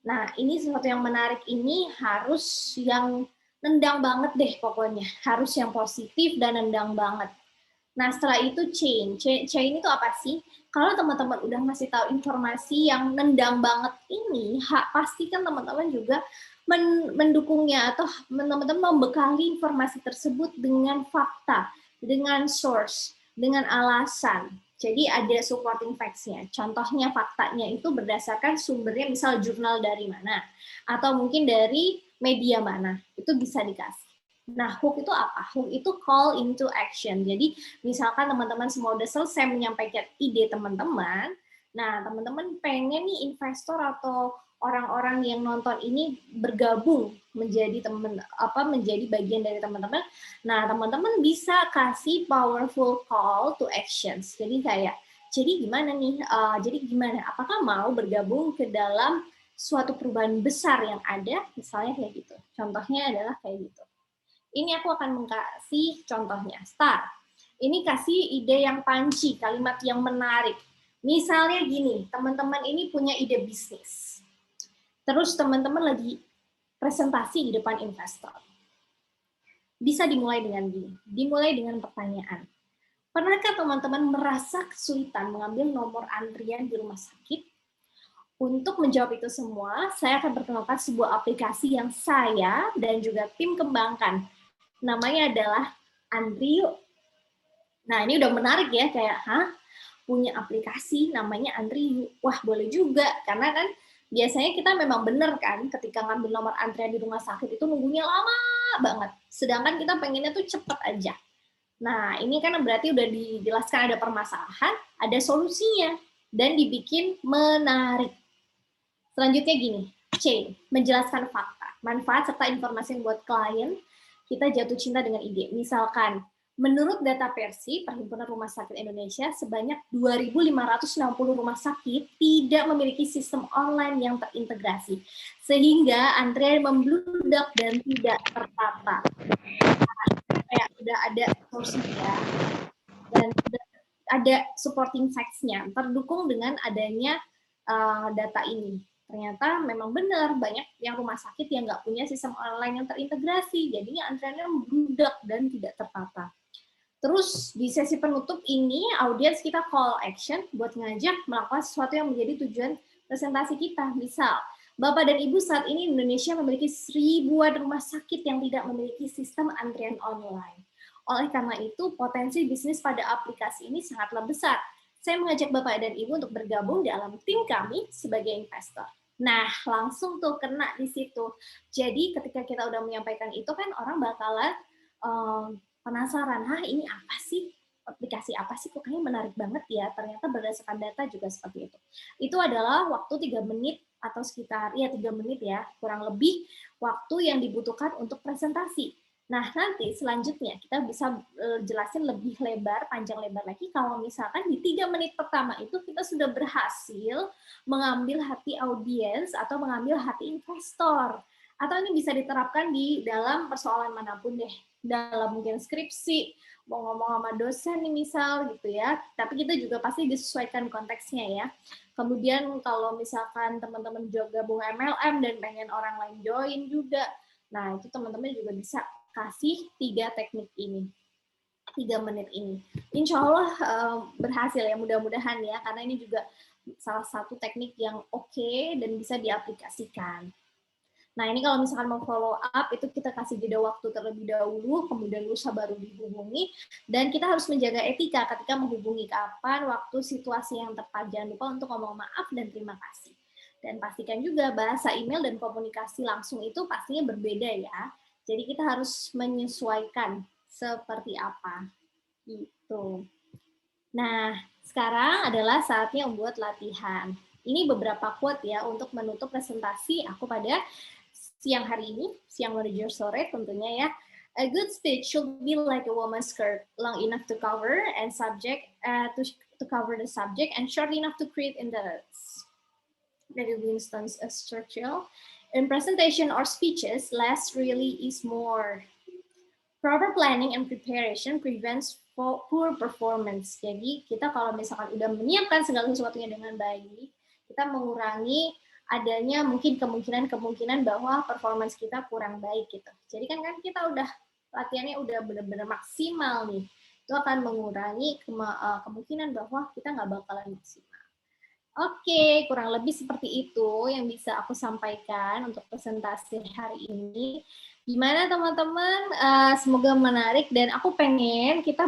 Nah, ini sesuatu yang menarik ini harus yang nendang banget deh pokoknya. Harus yang positif dan nendang banget. Nah, setelah itu chain. Chain itu apa sih? Kalau teman-teman udah ngasih tahu informasi yang nendang banget ini, pasti kan teman-teman juga mendukungnya atau teman-teman membekali informasi tersebut dengan fakta, dengan source, dengan alasan. Jadi ada supporting facts-nya. Contohnya faktanya itu berdasarkan sumbernya, misal jurnal dari mana, atau mungkin dari media mana, itu bisa dikasih. Nah, hook itu apa? Hook itu call into action. Jadi, misalkan teman-teman semua udah selesai menyampaikan ide teman-teman, nah teman-teman pengen nih investor atau orang-orang yang nonton ini bergabung menjadi menjadi bagian dari teman-teman. Nah, teman-teman bisa kasih powerful call to actions. Jadi kayak, jadi gimana nih? Jadi gimana? Apakah mau bergabung ke dalam suatu perubahan besar yang ada? Misalnya kayak gitu. Contohnya adalah kayak gitu. Ini aku akan mengkasih contohnya. Start. Ini kasih ide yang punchy, kalimat yang menarik. Misalnya gini, teman-teman ini punya ide bisnis. Terus teman-teman lagi presentasi di depan investor. Bisa dimulai dengan gini, dimulai dengan pertanyaan. Pernahkah teman-teman merasa kesulitan mengambil nomor antrian di rumah sakit? Untuk menjawab itu semua, saya akan perkenalkan sebuah aplikasi yang saya dan juga tim kembangkan. Namanya adalah Andrio. Nah, ini udah menarik ya, kayak, punya aplikasi namanya Andrio. Wah, boleh juga, karena kan biasanya kita memang bener kan, ketika ngambil nomor antrian di rumah sakit itu nunggunya lama banget. Sedangkan kita pengennya tuh cepet aja. Nah, ini kan berarti udah dijelaskan ada permasalahan, ada solusinya, dan dibikin menarik. Selanjutnya gini, C, menjelaskan fakta, manfaat serta informasi yang buat klien, kita jatuh cinta dengan ide. Misalkan, menurut data Persi, Perhimpunan Rumah Sakit Indonesia, sebanyak 2.560 rumah sakit tidak memiliki sistem online yang terintegrasi, sehingga antrian membludak dan tidak tertata. Kayak udah ada source-nya, dan ada supporting facts-nya, terdukung dengan adanya data ini. Ternyata memang benar, banyak yang rumah sakit yang nggak punya sistem online yang terintegrasi, jadinya antriannya membludak dan tidak tertata. Terus di sesi penutup ini, audiens kita call action buat ngajak melakukan sesuatu yang menjadi tujuan presentasi kita. Misal, Bapak dan Ibu, saat ini Indonesia memiliki ribuan rumah sakit yang tidak memiliki sistem antrian online. Oleh karena itu, potensi bisnis pada aplikasi ini sangatlah besar. Saya mengajak Bapak dan Ibu untuk bergabung dalam tim kami sebagai investor. Nah, langsung tuh kena di situ. Jadi ketika kita udah menyampaikan itu kan orang bakalan penasaran, ini apa sih? Aplikasi apa sih? Kok kayaknya menarik banget ya. Ternyata berdasarkan data juga seperti itu. Itu adalah waktu 3 menit atau sekitar 3 menit ya, kurang lebih waktu yang dibutuhkan untuk presentasi. Nah, nanti selanjutnya kita bisa jelasin lebih lebar, panjang lebar lagi kalau misalkan di 3 menit pertama itu kita sudah berhasil mengambil hati audiens atau mengambil hati investor. Atau ini bisa diterapkan di dalam persoalan manapun deh, dalam mungkin skripsi, mau ngomong sama dosen nih misal gitu ya, tapi kita juga pasti disesuaikan konteksnya ya. Kemudian kalau misalkan teman-teman juga gabung MLM dan pengen orang lain join juga, nah itu teman-teman juga bisa kasih 3 teknik ini, 3 menit ini. Insya Allah berhasil ya, mudah-mudahan ya, karena ini juga salah satu teknik yang oke dan bisa diaplikasikan. Nah, ini kalau misalkan mau follow up, itu kita kasih jeda waktu terlebih dahulu, kemudian lusa baru dihubungi, dan kita harus menjaga etika ketika menghubungi kapan, waktu, situasi yang tepat. Jangan lupa untuk ngomong maaf dan terima kasih. Dan pastikan juga bahasa email dan komunikasi langsung itu pastinya berbeda ya. Jadi kita harus menyesuaikan seperti apa. Gitu. Nah, sekarang adalah saatnya membuat latihan. Ini beberapa quote ya untuk menutup presentasi aku pada siang hari ini, siang menuju sore tentunya ya. A good speech should be like a woman's skirt, long enough to cover and subject to cover the subject and short enough to create interest. Dari Winston Churchill. In presentation or speeches, less really is more. Proper planning and preparation prevents poor performance. Jadi kita kalau misalkan udah menyiapkan segala sesuatunya dengan baik, kita mengurangi adanya mungkin kemungkinan bahwa performance kita kurang baik gitu. Jadi kan kita udah latihannya udah benar-benar maksimal nih. Itu akan mengurangi kemungkinan bahwa kita nggak bakalan maksimal. Oke, kurang lebih seperti itu yang bisa aku sampaikan untuk presentasi hari ini. Gimana teman-teman? Semoga menarik dan aku pengen kita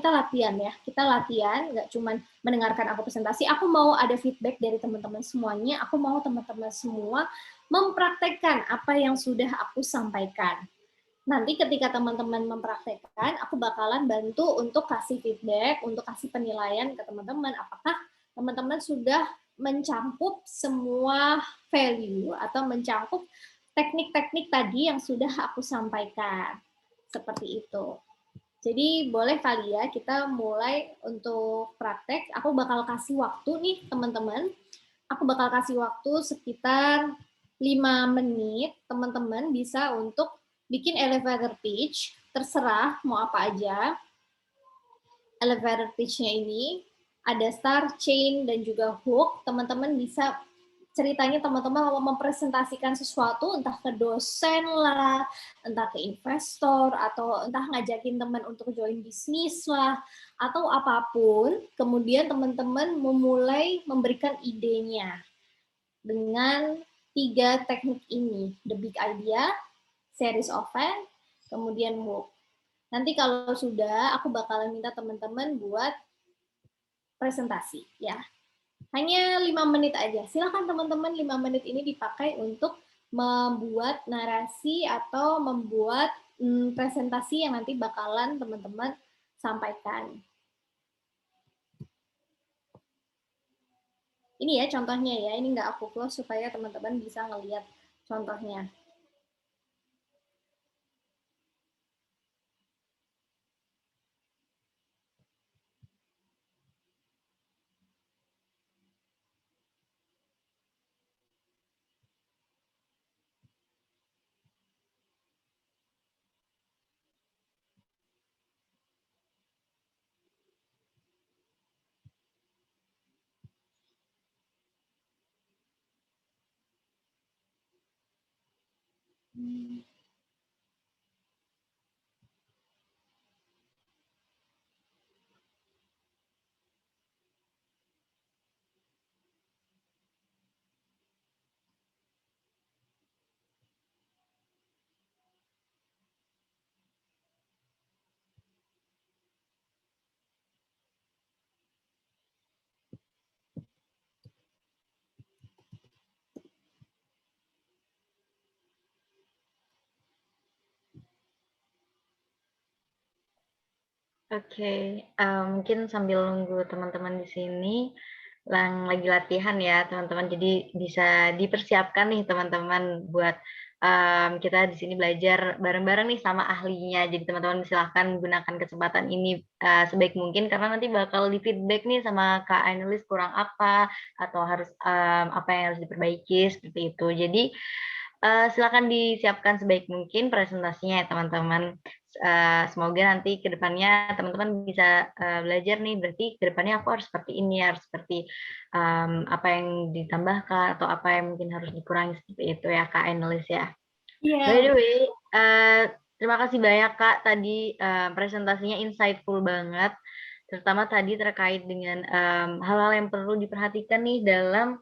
latihan ya. Kita latihan, nggak cuma mendengarkan aku presentasi. Aku mau ada feedback dari teman-teman semuanya. Aku mau teman-teman semua mempraktekkan apa yang sudah aku sampaikan. Nanti ketika teman-teman mempraktekkan, aku bakalan bantu untuk kasih feedback, untuk kasih penilaian ke teman-teman. Apakah teman-teman sudah mencangkup semua value atau mencangkup teknik-teknik tadi yang sudah aku sampaikan. Seperti itu. Jadi boleh kali ya kita mulai untuk praktek. Aku bakal kasih waktu nih teman-teman. Aku bakal kasih waktu sekitar 5 menit. Teman-teman bisa untuk bikin elevator pitch. Terserah mau apa aja. Elevator pitch-nya ini ada start, chain, dan juga hook. Teman-teman bisa ceritanya teman-teman mau mempresentasikan sesuatu, entah ke dosen lah, entah ke investor, atau entah ngajakin teman untuk join bisnis lah, atau apapun. Kemudian teman-teman memulai memberikan idenya dengan 3 teknik ini. The big idea, series of event, kemudian hook. Nanti kalau sudah, aku bakalan minta teman-teman buat presentasi ya. Hanya 5 menit aja. Silakan teman-teman 5 menit ini dipakai untuk membuat narasi atau membuat presentasi yang nanti bakalan teman-teman sampaikan. Ini ya contohnya ya, ini nggak aku close supaya teman-teman bisa ngelihat contohnya. Oke, mungkin sambil nunggu teman-teman di sini yang lagi latihan ya teman-teman. Jadi bisa dipersiapkan nih teman-teman buat kita di sini belajar bareng-bareng nih sama ahlinya. Jadi teman-teman silahkan gunakan kesempatan ini sebaik mungkin karena nanti bakal di feedback nih sama Kak Ainulis kurang apa atau harus apa yang harus diperbaiki seperti itu. Jadi silakan disiapkan sebaik mungkin presentasinya ya teman-teman. Semoga nanti ke depannya teman-teman bisa belajar nih, berarti ke depannya aku harus seperti ini, harus seperti apa yang ditambahkan atau apa yang mungkin harus dikurangi seperti itu ya Kak Enelis ya. Iya. By the way, terima kasih banyak Kak tadi presentasinya insightful banget, terutama tadi terkait dengan hal-hal yang perlu diperhatikan nih dalam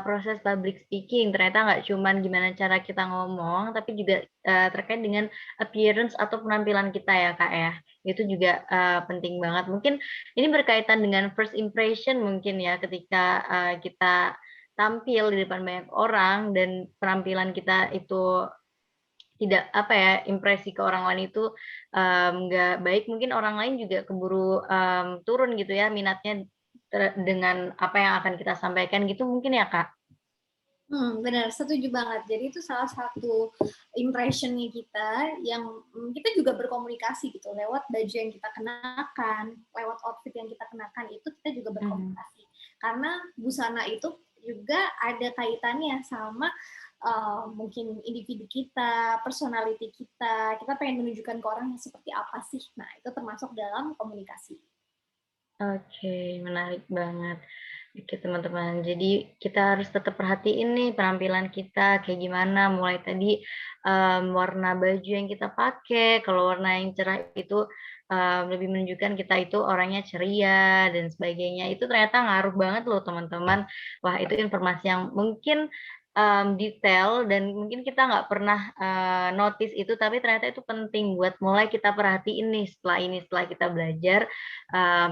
proses public speaking. Ternyata nggak cuman gimana cara kita ngomong, tapi juga terkait dengan appearance atau penampilan kita ya Kak ya. Itu juga penting banget. Mungkin ini berkaitan dengan first impression mungkin ya ketika kita tampil di depan banyak orang dan penampilan kita itu tidak apa ya, impresi ke orang lain itu nggak baik, mungkin orang lain juga keburu turun gitu ya minatnya dengan apa yang akan kita sampaikan gitu mungkin ya Kak? Benar, setuju banget. Jadi itu salah satu impression-nya kita yang kita juga berkomunikasi gitu lewat baju yang kita kenakan, lewat outfit yang kita kenakan itu kita juga berkomunikasi. Karena busana itu juga ada kaitannya sama mungkin individu kita, personality kita pengen menunjukkan ke orang yang seperti apa sih. Nah, itu termasuk dalam komunikasi. Oke, menarik banget. Oke, teman-teman. Jadi kita harus tetap perhatiin nih penampilan kita kayak gimana. Mulai tadi warna baju yang kita pakai. Kalau warna yang cerah itu lebih menunjukkan kita itu orangnya ceria dan sebagainya. Itu ternyata ngaruh banget loh teman-teman. Wah, itu informasi yang mungkin detail dan mungkin kita nggak pernah notice itu, tapi ternyata itu penting buat mulai kita perhatiin nih setelah kita belajar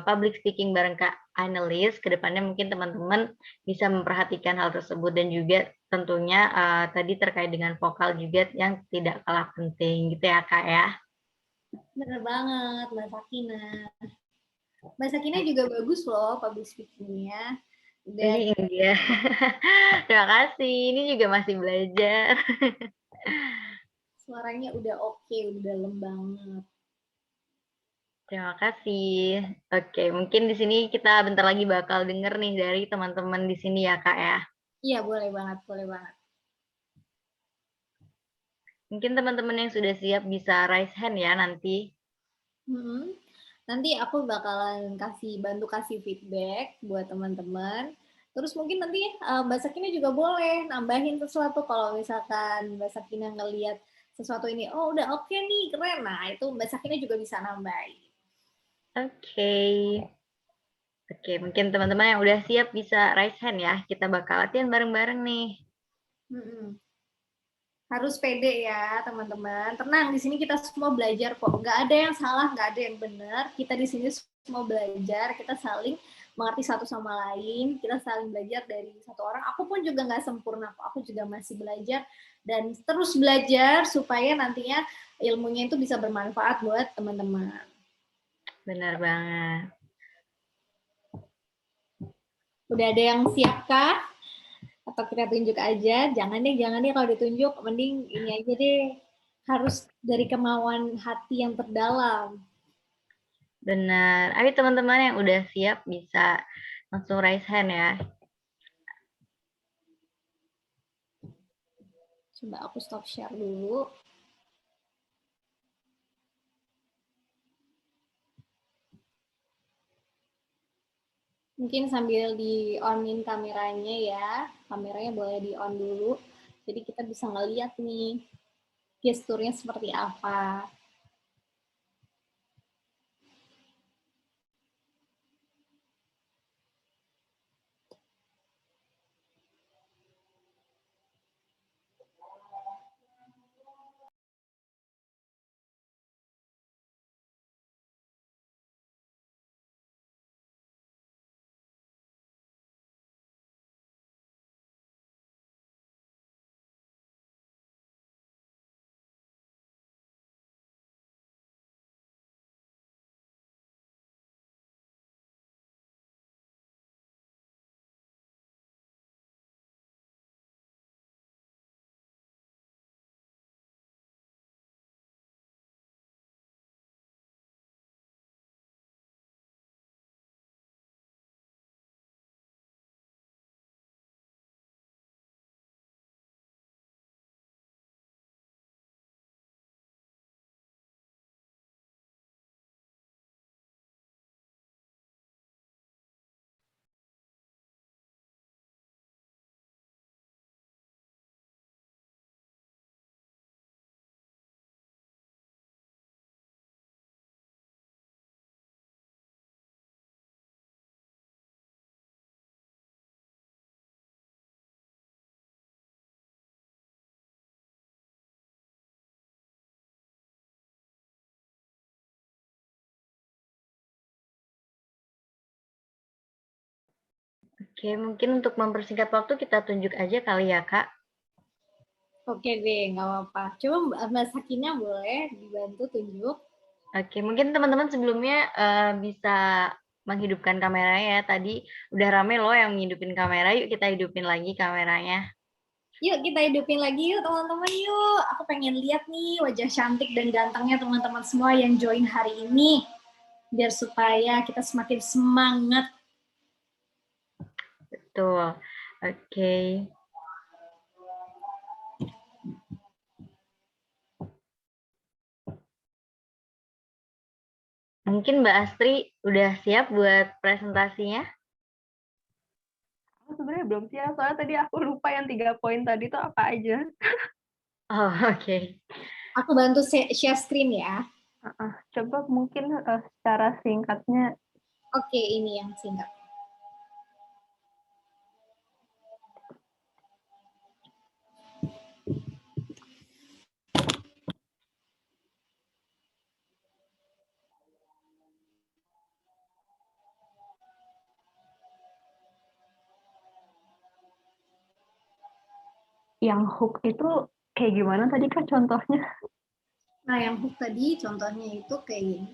public speaking bareng Kak Analis. Kedepannya mungkin teman-teman bisa memperhatikan hal tersebut dan juga tentunya tadi terkait dengan vokal juga yang tidak kalah penting gitu ya Kak ya. Bener banget, Mbak Sakina. Mbak Sakina juga bagus loh public speaking-nya. Dan Iya. Terima kasih. Ini juga masih belajar. suaranya udah oke, udah dalam banget. Terima kasih. Oke, mungkin di sini kita bentar lagi bakal denger nih dari teman-teman di sini ya, Kak ya. Iya, boleh banget, boleh banget. Mungkin teman-teman yang sudah siap bisa raise hand ya nanti. Nanti aku bakalan bantu kasih feedback buat teman-teman. Terus mungkin nanti Mbak Sakina juga boleh nambahin sesuatu kalau misalkan Mbak Sakina ngelihat sesuatu ini, oh udah oke nih, keren. Nah, itu Mbak Sakina juga bisa nambahin. Oke. Oke, mungkin teman-teman yang udah siap bisa raise hand ya. Kita bakal latihan bareng-bareng nih. Harus pede ya, teman-teman. Tenang, di sini kita semua belajar kok. Nggak ada yang salah, nggak ada yang benar. Kita di sini semua belajar, kita saling mengerti satu sama lain, kita saling belajar dari satu orang. Aku pun juga nggak sempurna kok, aku juga masih belajar dan terus belajar supaya nantinya ilmunya itu bisa bermanfaat buat teman-teman. Benar banget. Udah ada yang siap kah? Atau kita tunjuk aja? Jangan deh kalau ditunjuk, mending ini aja deh. Harus dari kemauan hati yang terdalam. Benar. Ayo teman-teman yang udah siap bisa langsung raise hand ya. Coba aku stop share dulu. Mungkin sambil di-on-in kameranya ya. Kameranya boleh di-on dulu. Jadi kita bisa ngeliat nih gesturnya seperti apa. Oke, mungkin untuk mempersingkat waktu kita tunjuk aja kali ya, Kak. Oke deh, nggak apa-apa. Coba Mbak Sakina boleh dibantu tunjuk. Oke, mungkin teman-teman sebelumnya bisa menghidupkan kameranya ya. Tadi udah rame loh yang menghidupin kamera. Yuk kita hidupin lagi kameranya. Yuk kita hidupin lagi yuk teman-teman yuk. Aku pengen lihat nih wajah cantik dan gantengnya teman-teman semua yang join hari ini. Biar supaya kita semakin semangat. Betul. Oke. Mungkin Mbak Astri udah siap buat presentasinya? Aku sebenarnya belum siap, soalnya tadi aku lupa yang 3 poin tadi itu apa aja. Oh, oke. Aku bantu share screen ya. Coba mungkin secara singkatnya. Oke, ini yang singkat. Yang hook itu kayak gimana tadi Kak contohnya? Nah, yang hook tadi contohnya itu kayak gini.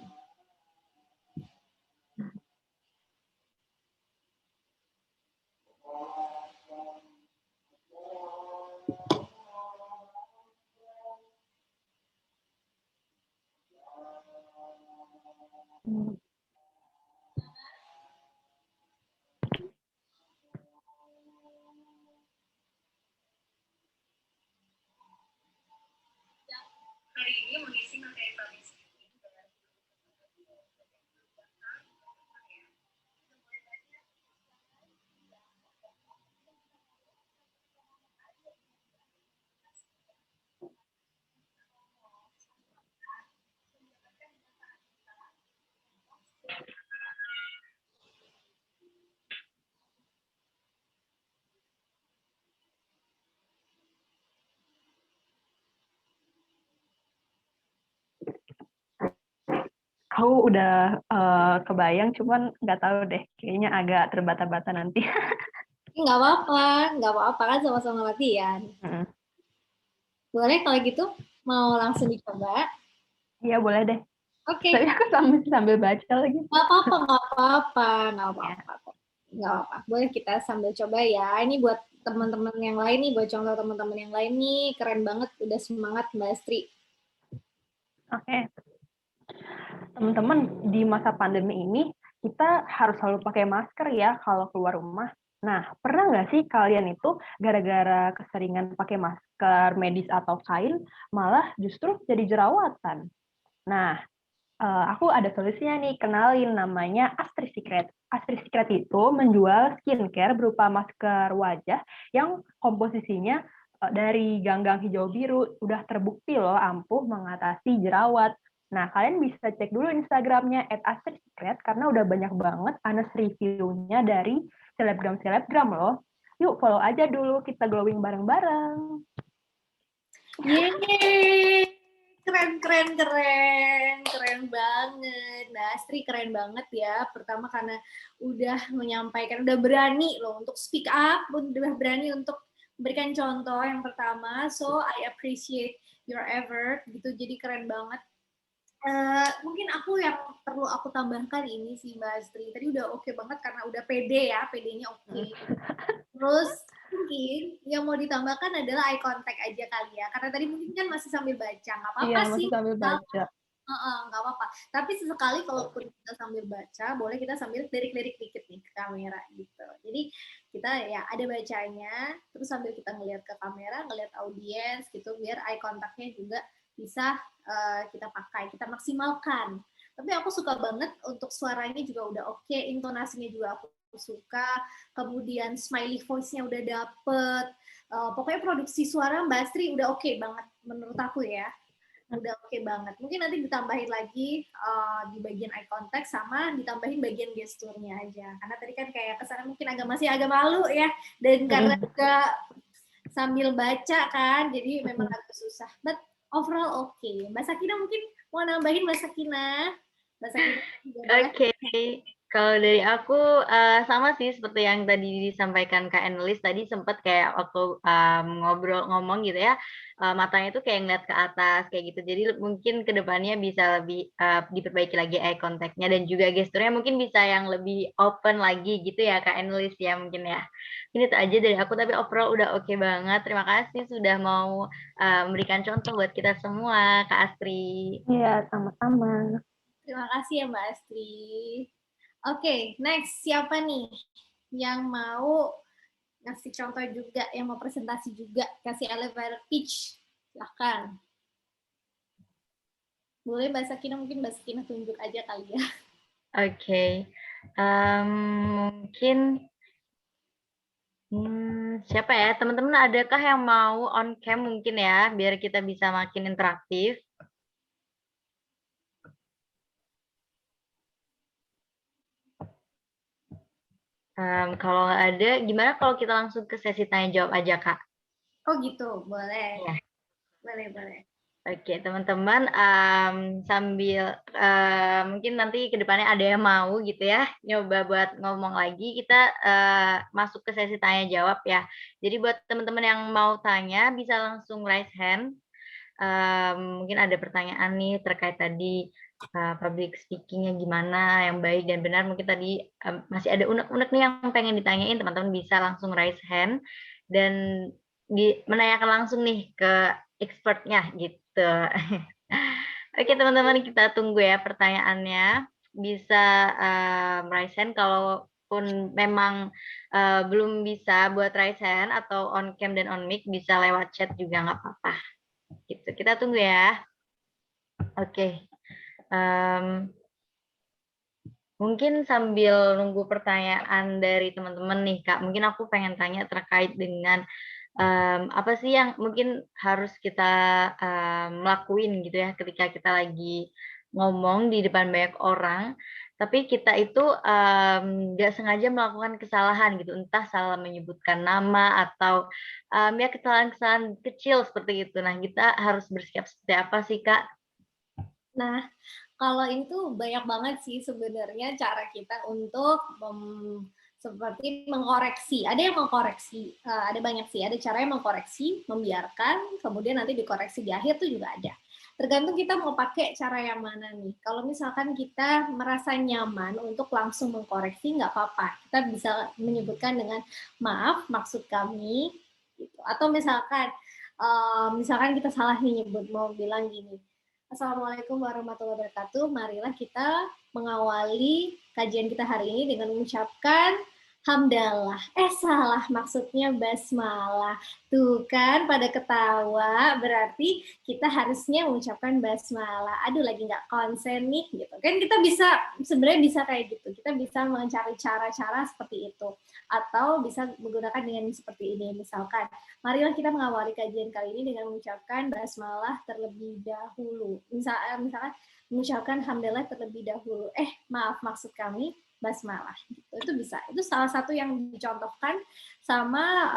Hari ini mengisi materi public speaking dengan Aku udah kebayang, cuman nggak tahu deh, kayaknya agak terbata-bata nanti. nggak apa-apa kan sama-sama latihan. Boleh kalau gitu, mau langsung dicoba? Iya boleh deh. Oke. Tapi aku sambil baca lagi. Nggak apa-apa. Boleh kita sambil coba ya. Ini buat teman-teman yang lain nih, buat contoh teman-teman yang lain nih, keren banget, udah semangat Mbak Astri. Oke. Teman-teman, di masa pandemi ini, kita harus selalu pakai masker ya kalau keluar rumah. Nah, pernah nggak sih kalian itu gara-gara keseringan pakai masker medis atau kain, malah justru jadi jerawatan? Nah, aku ada solusinya nih, kenalin namanya Astri Secret. Astri Secret itu menjual skincare berupa masker wajah yang komposisinya dari ganggang hijau biru, udah terbukti loh ampuh mengatasi jerawat. Nah, kalian bisa cek dulu Instagramnya @astrisecret karena udah banyak banget honest review-nya dari selebgram-selebgram loh. Yuk follow aja dulu, kita glowing bareng-bareng. Yeay! Keren banget. Mbak Astri keren banget ya. Pertama karena udah menyampaikan, udah berani loh untuk speak up, udah berani untuk memberikan contoh yang pertama. So, I appreciate your effort gitu. Jadi keren banget. Mungkin yang perlu aku tambahkan ini sih Mbak Astri. Tadi udah oke banget karena udah pede ya, pedenya oke. Terus mungkin yang mau ditambahkan adalah eye contact aja kali ya. Karena tadi mungkin kan masih sambil baca, nggak apa-apa Iya, sih. masih sambil baca. Nggak apa-apa. Tapi sesekali kalaupun kita sambil baca, boleh kita sambil lirik-lirik dikit nih ke kamera gitu. Jadi kita ya ada bacanya, terus sambil kita ngelihat ke kamera, ngelihat audiens gitu, biar eye contact-nya juga bisa kita pakai, kita maksimalkan. Tapi aku suka banget untuk suaranya juga udah oke, intonasinya juga aku suka, kemudian smiley voice-nya udah dapet, pokoknya produksi suara Mbak Astri udah oke banget menurut aku ya. Udah oke banget. Mungkin nanti ditambahin lagi di bagian eye contact sama ditambahin bagian gesturnya aja. Karena tadi kan kayak kesannya mungkin masih agak malu ya. Dan karena juga sambil baca kan, jadi memang agak susah. But overall oke. Mbak Sakina mungkin mau nambahin Mbak Sakina. Oke. Kalau dari aku sama sih seperti yang tadi disampaikan Kak Enelis tadi, sempat kayak waktu ngomong gitu ya, matanya tuh kayak ngeliat ke atas kayak gitu. Jadi mungkin kedepannya bisa lebih diperbaiki lagi eye contact-nya dan juga gesturnya mungkin bisa yang lebih open lagi gitu ya Kak Enelis ya mungkin ya. Ini tuh aja dari aku, tapi overall udah oke banget. Terima kasih sudah mau memberikan contoh buat kita semua Kak Astri. Iya, sama-sama. Terima kasih ya Mbak Astri. Oke, next siapa nih yang mau ngasih contoh juga, yang mau presentasi juga, kasih elevator pitch, silahkan. Boleh Mbak Sakina, mungkin Mbak Sakina tunjuk aja kali ya. Oke, mungkin siapa ya, teman-teman adakah yang mau on cam mungkin ya, biar kita bisa makin interaktif? Kalau nggak ada, gimana kalau kita langsung ke sesi tanya jawab aja, Kak? Oh gitu, boleh. Iya. Boleh. Oke, teman-teman, sambil mungkin nanti ke depannya ada yang mau gitu ya, nyoba buat ngomong lagi, kita masuk ke sesi tanya jawab ya. Jadi buat teman-teman yang mau tanya, bisa langsung raise hand. Mungkin ada pertanyaan nih terkait tadi public speaking-nya gimana, yang baik dan benar. Mungkin tadi masih ada unek-unek nih yang pengen ditanyain, teman-teman bisa langsung raise hand dan menanyakan langsung nih ke expertnya gitu. Oke teman-teman, kita tunggu ya pertanyaannya. Bisa raise hand, kalaupun memang belum bisa buat raise hand atau on cam dan on mic, bisa lewat chat juga nggak apa-apa. Gitu. Kita tunggu ya. Oke. Mungkin sambil nunggu pertanyaan dari teman-teman nih Kak, mungkin aku pengen tanya terkait dengan apa sih yang mungkin harus kita lakuin gitu ya ketika kita lagi ngomong di depan banyak orang, tapi kita itu nggak sengaja melakukan kesalahan gitu, entah salah menyebutkan nama atau ya kesalahan-kesalahan kecil seperti itu. Nah, kita harus bersikap seperti apa sih Kak? Nah, kalau itu banyak banget sih sebenarnya cara kita untuk seperti mengkoreksi. Ada yang mengkoreksi, ada banyak sih. Ada caranya mengkoreksi, membiarkan, kemudian nanti dikoreksi di akhir tuh juga ada. Tergantung kita mau pakai cara yang mana nih. Kalau misalkan kita merasa nyaman untuk langsung mengkoreksi, nggak apa-apa. Kita bisa menyebutkan dengan maaf, maksud kami, gitu. Atau misalkan kita salah nih nyebut, mau bilang gini, Assalamualaikum warahmatullahi wabarakatuh. Marilah kita mengawali kajian kita hari ini dengan mengucapkan hamdalah. Salah, maksudnya basmalah. Tuh kan, pada ketawa, berarti kita harusnya mengucapkan basmalah. Aduh, lagi nggak konsen nih, gitu. Kan kita sebenarnya bisa kayak gitu. Kita bisa mencari cara-cara seperti itu. Atau bisa menggunakan dengan seperti ini. Misalkan, marilah kita mengawali kajian kali ini dengan mengucapkan basmalah terlebih dahulu. Misalkan mengucapkan hamdalah terlebih dahulu. Maaf, maksud kami basmalah. Gitu. Itu bisa. Itu salah satu yang dicontohkan sama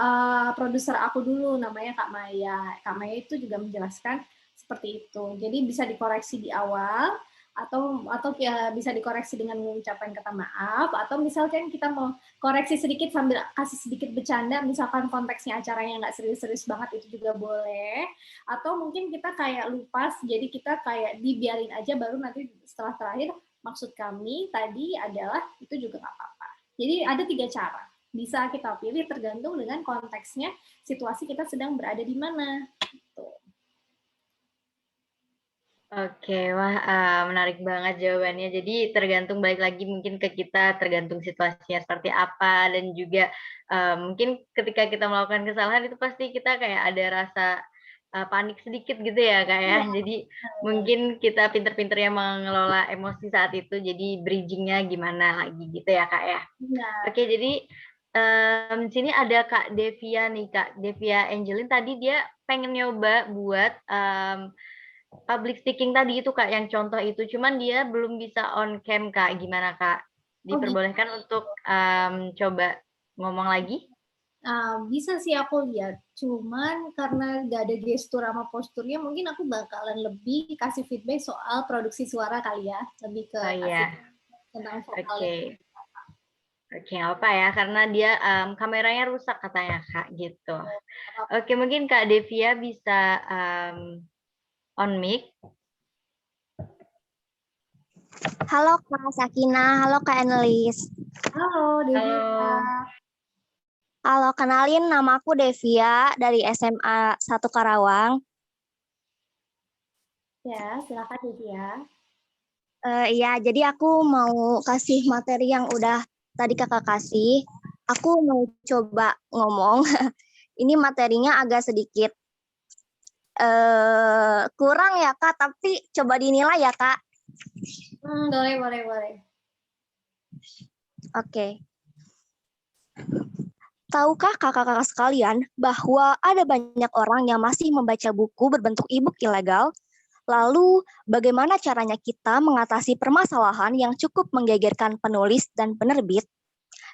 produser aku dulu, namanya Kak Maya. Kak Maya itu juga menjelaskan seperti itu. Jadi bisa dikoreksi di awal, atau ya bisa dikoreksi dengan mengucapkan kata maaf, atau misalkan kita mau koreksi sedikit sambil kasih sedikit bercanda, misalkan konteksnya acaranya nggak serius-serius banget, itu juga boleh. Atau mungkin kita kayak lupa, jadi kita kayak dibiarin aja, baru nanti setelah terakhir maksud kami tadi adalah, itu juga nggak apa-apa. Jadi ada 3 cara. Bisa kita pilih tergantung dengan konteksnya, situasi kita sedang berada di mana. Gitu. Oke, wah menarik banget jawabannya. Jadi tergantung, balik lagi mungkin ke kita, tergantung situasinya seperti apa, dan juga mungkin ketika kita melakukan kesalahan itu pasti kita kayak ada rasa panik sedikit gitu ya Kak ya. Jadi mungkin kita pinter-pinternya mengelola emosi saat itu, jadi bridging-nya gimana lagi gitu ya Kak ya. Oke, jadi sini ada Kak Devia nih, Kak Devia Angelin, tadi dia pengen nyoba buat public speaking tadi itu Kak, yang contoh itu, cuman dia belum bisa on cam Kak. Gimana Kak? Diperbolehkan untuk coba ngomong lagi? Bisa sih aku lihat, cuman karena nggak ada gestur sama posturnya, mungkin aku bakalan lebih kasih feedback soal produksi suara kali ya, lebih ke tentang vokal. Oke, apa ya, karena dia kameranya rusak katanya Kak, gitu. Oke, mungkin Kak Devia bisa on mic. Halo Kak Sakina, halo Kak Annelies. Halo Devia. Halo, kenalin nama aku Devia dari SMA 1 Karawang. Ya, silakan Devia. Iya, jadi aku mau kasih materi yang udah tadi kakak kasih. Aku mau coba ngomong. Ini materinya agak sedikit kurang ya Kak, tapi coba dinilai ya Kak. Boleh. Oke. Tahukah kakak-kakak sekalian bahwa ada banyak orang yang masih membaca buku berbentuk e-book ilegal? Lalu, bagaimana caranya kita mengatasi permasalahan yang cukup menggegerkan penulis dan penerbit?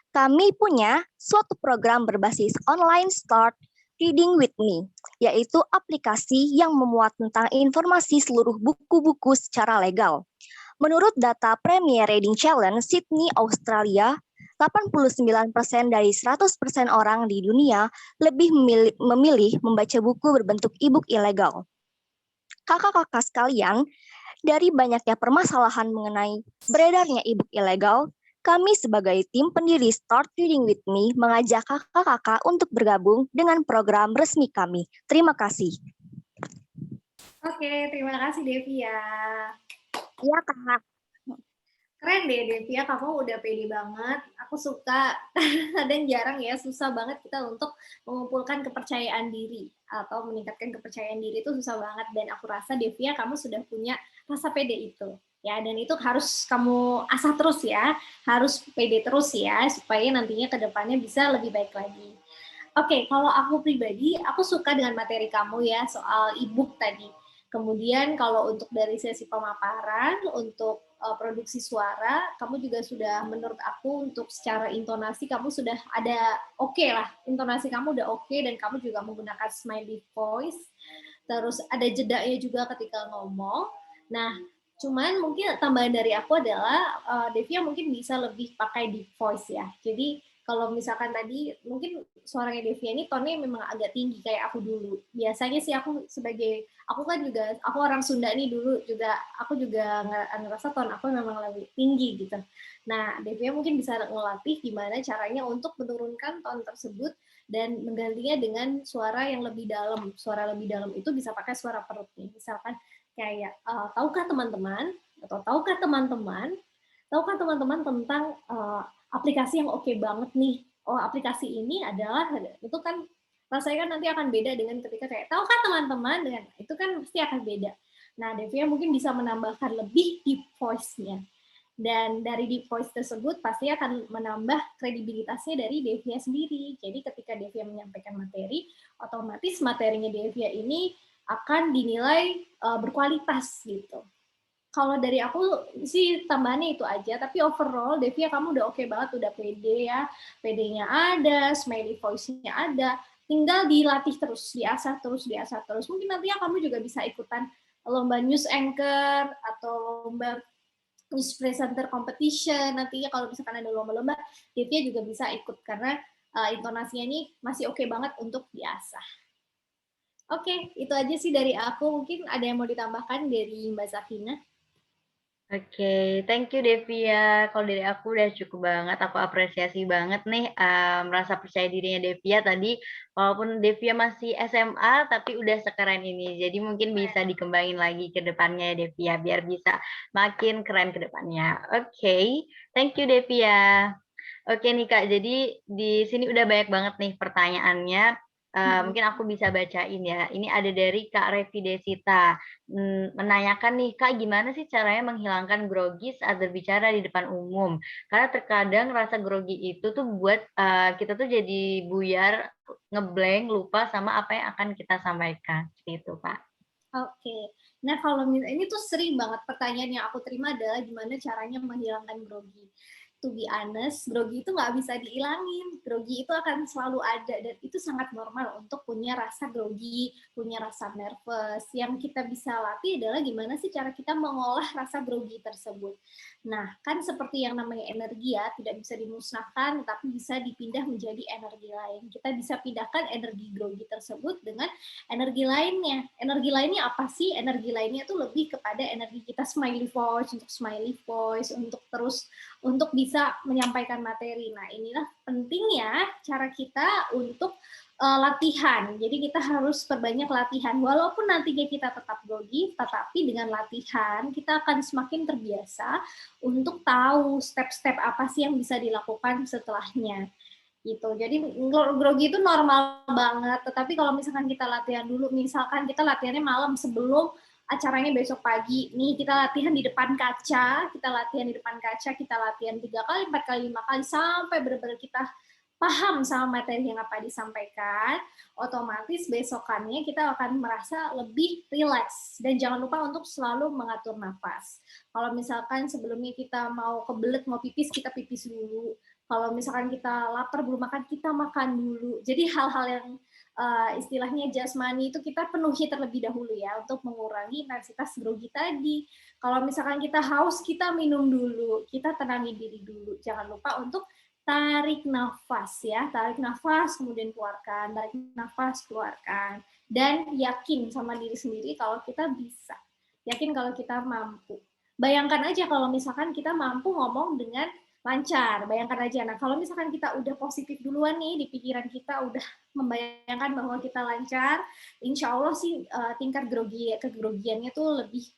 Kami punya suatu program berbasis online Start Reading with Me, yaitu aplikasi yang memuat tentang informasi seluruh buku-buku secara legal. Menurut data Premier Reading Challenge Sydney, Australia, 89% dari 100% orang di dunia lebih memilih membaca buku berbentuk e-book ilegal. Kakak-kakak sekalian, dari banyaknya permasalahan mengenai beredarnya e-book ilegal, kami sebagai tim pendiri Start Reading with Me mengajak kakak-kakak untuk bergabung dengan program resmi kami. Terima kasih. Oke, terima kasih Devia. Iya, Kak. Keren deh Devia, kamu udah pede banget. Aku suka. Dan jarang ya, susah banget kita untuk mengumpulkan kepercayaan diri atau meningkatkan kepercayaan diri itu susah banget. Dan aku rasa Devia kamu sudah punya rasa pede itu. Ya, dan itu harus kamu asah terus ya. Harus pede terus ya supaya nantinya ke depannya bisa lebih baik lagi. Oke, kalau aku pribadi, aku suka dengan materi kamu ya soal e-book tadi. Kemudian kalau untuk dari sesi pemaparan, untuk produksi suara, kamu juga sudah menurut aku untuk secara intonasi kamu sudah ada oke lah. Intonasi kamu udah oke dan kamu juga menggunakan smiley voice. Terus ada jedanya juga ketika ngomong. Nah, cuman mungkin tambahan dari aku adalah Devia mungkin bisa lebih pakai deep voice ya. Jadi kalau misalkan tadi mungkin suaranya Devia ini tone-nya memang agak tinggi kayak aku dulu. Biasanya sih aku kan juga, aku orang Sunda nih dulu juga, aku juga ngerasa tone aku memang lebih tinggi gitu. Nah, Devia mungkin bisa ngelatih gimana caranya untuk menurunkan tone tersebut dan menggantinya dengan suara yang lebih dalam. Suara lebih dalam itu bisa pakai suara perut nih. Misalkan kayak, tahukah teman-teman tentang aplikasi yang oke banget nih. Oh, aplikasi ini adalah, itu kan rasanya kan nanti akan beda dengan ketika kayak, tahukah teman-teman, dengan itu kan pasti akan beda. Nah, Devia mungkin bisa menambahkan lebih deep voice-nya. Dan dari deep voice tersebut pasti akan menambah kredibilitasnya dari Devia sendiri. Jadi ketika Devia menyampaikan materi, otomatis materinya Devia ini akan dinilai berkualitas gitu. Kalau dari aku sih tambahannya itu aja, tapi overall Devia kamu udah oke banget, udah pede ya, pedenya ada, smiley voice-nya ada, tinggal dilatih terus, diasah terus. Mungkin nantinya kamu juga bisa ikutan lomba news anchor atau lomba news presenter competition, nantinya kalau misalkan ada lomba-lomba, Devia juga bisa ikut karena intonasinya ini masih oke banget untuk diasah. Oke, itu aja sih dari aku. Mungkin ada yang mau ditambahkan dari Mbak Sakina? Oke, thank you Devia. Kalau dari aku udah cukup banget. Aku apresiasi banget nih merasa percaya dirinya Devia tadi. Walaupun Devia masih SMA, tapi udah sekeren ini. Jadi mungkin bisa dikembangin lagi ke depannya ya Devia, biar bisa makin keren ke depannya. Oke, thank you Devia. Oke nih Kak, jadi di sini udah banyak banget nih pertanyaannya. Mungkin aku bisa bacain ya. Ini ada dari Kak Revi Desita. Menanyakan nih, Kak, gimana sih caranya menghilangkan grogi saat berbicara di depan umum? Karena terkadang rasa grogi itu tuh buat kita tuh jadi buyar, ngeblank, lupa sama apa yang akan kita sampaikan. Seperti itu, Pak. Oke. Nah, kalau ini tuh sering banget pertanyaan yang aku terima adalah gimana caranya menghilangkan grogi. To be honest, grogi itu nggak bisa dihilangin. Grogi itu akan selalu ada, dan itu sangat normal untuk punya rasa grogi, punya rasa nervous. Yang kita bisa latih adalah gimana sih cara kita mengolah rasa grogi tersebut. Nah, kan seperti yang namanya energi ya, tidak bisa dimusnahkan, tapi bisa dipindah menjadi energi lain. Kita bisa pindahkan energi grogi tersebut dengan energi lainnya. Energi lainnya apa sih? Energi lainnya itu lebih kepada energi kita smiley voice, untuk terus untuk bisa menyampaikan materi. Nah, inilah pentingnya cara kita untuk latihan. Jadi kita harus perbanyak latihan. Walaupun nantinya kita tetap grogi, tetapi dengan latihan kita akan semakin terbiasa untuk tahu step-step apa sih yang bisa dilakukan setelahnya. Gitu. Jadi grogi itu normal banget, tetapi kalau misalkan kita latihan dulu, misalkan kita latihannya malam sebelum acaranya besok pagi, nih kita latihan di depan kaca, kita latihan 3 kali, 4 kali, 5 kali, sampai benar-benar kita paham sama materi yang apa disampaikan, otomatis besokannya kita akan merasa lebih rileks. Dan jangan lupa untuk selalu mengatur nafas. Kalau misalkan sebelumnya kita mau kebelet, mau pipis, kita pipis dulu. Kalau misalkan kita lapar belum makan, kita makan dulu. Jadi hal-hal yang istilahnya jasmani itu kita penuhi terlebih dahulu ya untuk mengurangi intensitas grogi tadi. Kalau misalkan kita haus, kita minum dulu, kita tenangin diri dulu. Jangan lupa untuk tarik nafas ya, tarik nafas kemudian keluarkan, tarik nafas keluarkan, dan yakin sama diri sendiri kalau kita bisa, yakin kalau kita mampu. Bayangkan aja kalau misalkan kita mampu ngomong dengan lancar, bayangkan aja. Nah, kalau misalkan kita udah positif duluan nih di pikiran kita, udah membayangkan bahwa kita lancar, insya Allah sih tingkat kegrogiannya tuh lebih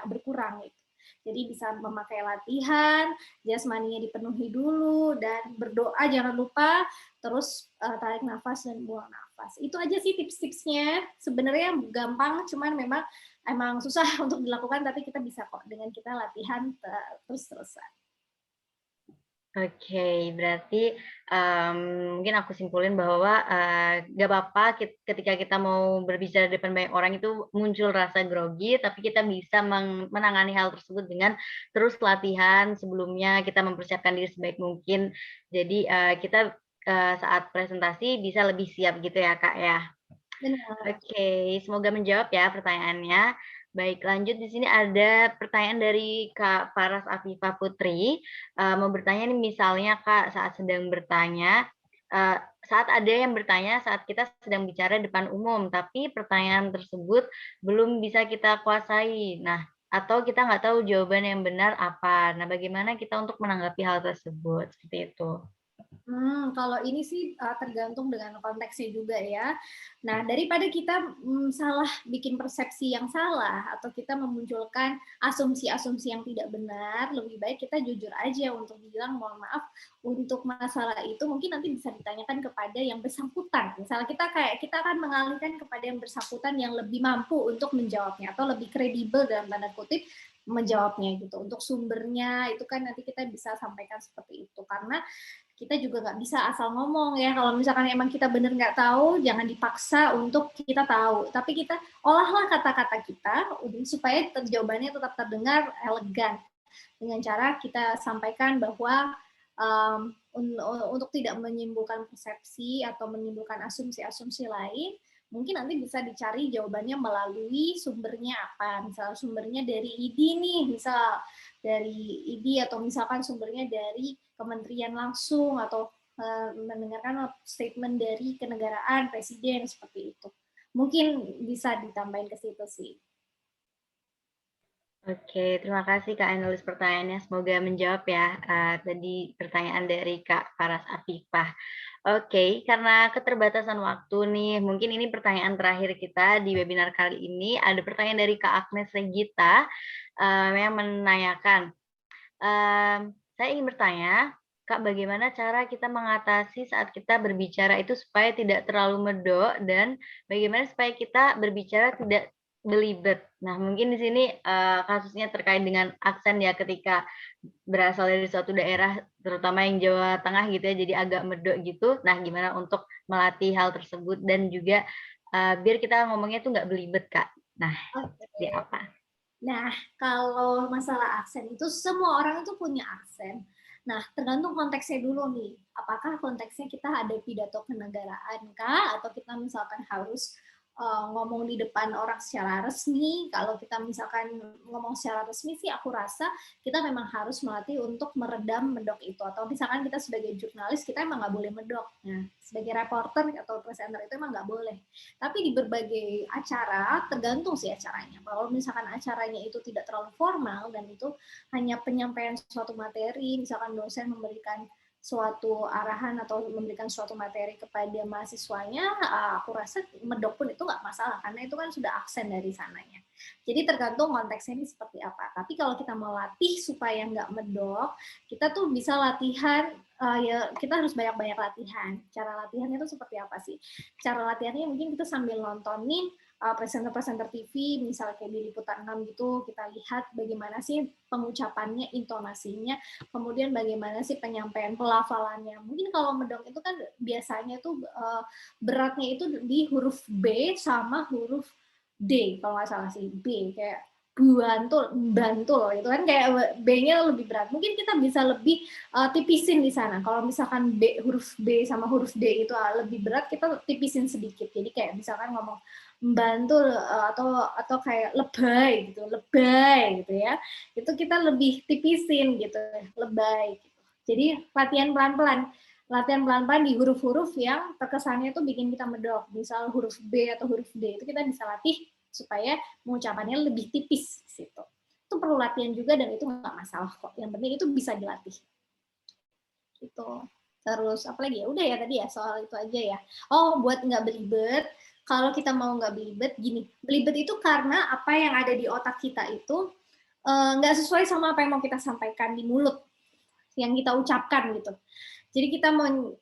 berkurang gitu. Jadi bisa memakai latihan, jasmaninya dipenuhi dulu, dan berdoa jangan lupa, terus tarik nafas dan buang nafas. Itu aja sih tips-tipsnya. Sebenarnya gampang, cuman memang emang susah untuk dilakukan, tapi kita bisa kok dengan kita latihan terus-terusan. Oke, berarti mungkin aku simpulin bahwa gak apa-apa ketika kita mau berbicara di depan banyak orang itu muncul rasa grogi, tapi kita bisa menangani hal tersebut dengan terus latihan sebelumnya, kita mempersiapkan diri sebaik mungkin. Jadi kita saat presentasi bisa lebih siap gitu ya, Kak ya. Benar. Oke, semoga menjawab ya pertanyaannya. Baik, lanjut di sini ada pertanyaan dari Kak Paras Afifah Putri. Mau bertanya nih, misalnya Kak saat sedang bertanya, saat ada yang bertanya saat kita sedang bicara depan umum, tapi pertanyaan tersebut belum bisa kita kuasai. Nah, atau kita nggak tahu jawaban yang benar apa. Nah, bagaimana kita untuk menanggapi hal tersebut? Seperti itu. Kalau ini sih tergantung dengan konteksnya juga ya. Nah, daripada kita salah bikin persepsi yang salah atau kita memunculkan asumsi-asumsi yang tidak benar, lebih baik kita jujur aja untuk bilang mohon maaf untuk masalah itu mungkin nanti bisa ditanyakan kepada yang bersangkutan. Misalnya kita akan mengalihkan kepada yang bersangkutan yang lebih mampu untuk menjawabnya atau lebih kredibel dalam tanda kutip menjawabnya gitu. Untuk sumbernya itu kan nanti kita bisa sampaikan seperti itu, karena kita juga nggak bisa asal ngomong ya. Kalau misalkan emang kita bener nggak tahu, jangan dipaksa untuk kita tahu. Tapi kita olahlah kata-kata kita supaya jawabannya tetap terdengar elegan. Dengan cara kita sampaikan bahwa untuk tidak menimbulkan persepsi atau menimbulkan asumsi-asumsi lain, mungkin nanti bisa dicari jawabannya melalui sumbernya apa. Misal sumbernya dari ID nih, misal dari ID atau misalkan sumbernya dari kementerian langsung atau mendengarkan statement dari kenegaraan presiden seperti itu. Mungkin bisa ditambahin ke situ sih. Oke, terima kasih Kak nulis pertanyaannya. Semoga menjawab ya tadi pertanyaan dari Kak Paras Afifah. Oke, karena keterbatasan waktu nih, mungkin ini pertanyaan terakhir kita di webinar kali ini. Ada pertanyaan dari Kak Agnes Regita yang menanyakan, saya ingin bertanya, Kak, bagaimana cara kita mengatasi saat kita berbicara itu supaya tidak terlalu medok, dan bagaimana supaya kita berbicara tidak belibet. Nah, mungkin di sini kasusnya terkait dengan aksen ya, ketika berasal dari suatu daerah, terutama yang Jawa Tengah gitu ya, jadi agak medok gitu. Nah, gimana untuk melatih hal tersebut dan juga biar kita ngomongnya tuh nggak belibet, Kak. Nah, seperti apa? Nah, kalau masalah aksen itu semua orang itu punya aksen. Nah, tergantung konteksnya dulu nih. Apakah konteksnya kita ada pidato kenegaraan kah? Atau kita misalkan harus ngomong di depan orang secara resmi. Kalau kita misalkan ngomong secara resmi sih aku rasa kita memang harus melatih untuk meredam medok itu. Atau misalkan kita sebagai jurnalis kita emang nggak boleh medok. Nah, sebagai reporter atau presenter itu emang nggak boleh. Tapi di berbagai acara tergantung sih acaranya. Kalau misalkan acaranya itu tidak terlalu formal dan itu hanya penyampaian suatu materi, misalkan dosen memberikan suatu arahan atau memberikan suatu materi kepada mahasiswanya, aku rasa medok pun itu nggak masalah, karena itu kan sudah aksen dari sananya. Jadi tergantung konteksnya ini seperti apa. Tapi kalau kita melatih supaya nggak medok, kita tuh bisa latihan, ya kita harus banyak-banyak latihan. Cara latihannya itu seperti apa sih? Cara latihannya mungkin kita sambil nontonin presenter-presenter TV, misalnya kayak di Liputan 6 gitu, kita lihat bagaimana sih pengucapannya, intonasinya, kemudian bagaimana sih penyampaian pelafalannya. Mungkin kalau medok itu kan biasanya tuh beratnya itu di huruf B sama huruf D, kalau nggak salah sih, B, kayak bantul itu kan kayak B-nya lebih berat. Mungkin kita bisa lebih tipisin di sana. Kalau misalkan huruf B sama huruf D itu lebih berat, kita tipisin sedikit. Jadi kayak misalkan ngomong bantul atau kayak lebay gitu ya. Itu kita lebih tipisin gitu, lebay gitu. Jadi latihan pelan-pelan di huruf-huruf yang terkesannya tuh bikin kita medok. Misal huruf B atau huruf D itu kita bisa latih supaya pengucapannya lebih tipis di situ. Itu perlu latihan juga dan itu nggak masalah kok. Yang penting itu bisa dilatih. Gitu. Terus apa lagi ya? Udah ya tadi ya soal itu aja ya. Oh, buat nggak belibet, kalau kita mau nggak belibet, gini. Belibet itu karena apa yang ada di otak kita itu nggak sesuai sama apa yang mau kita sampaikan di mulut, yang kita ucapkan gitu. Jadi kita mau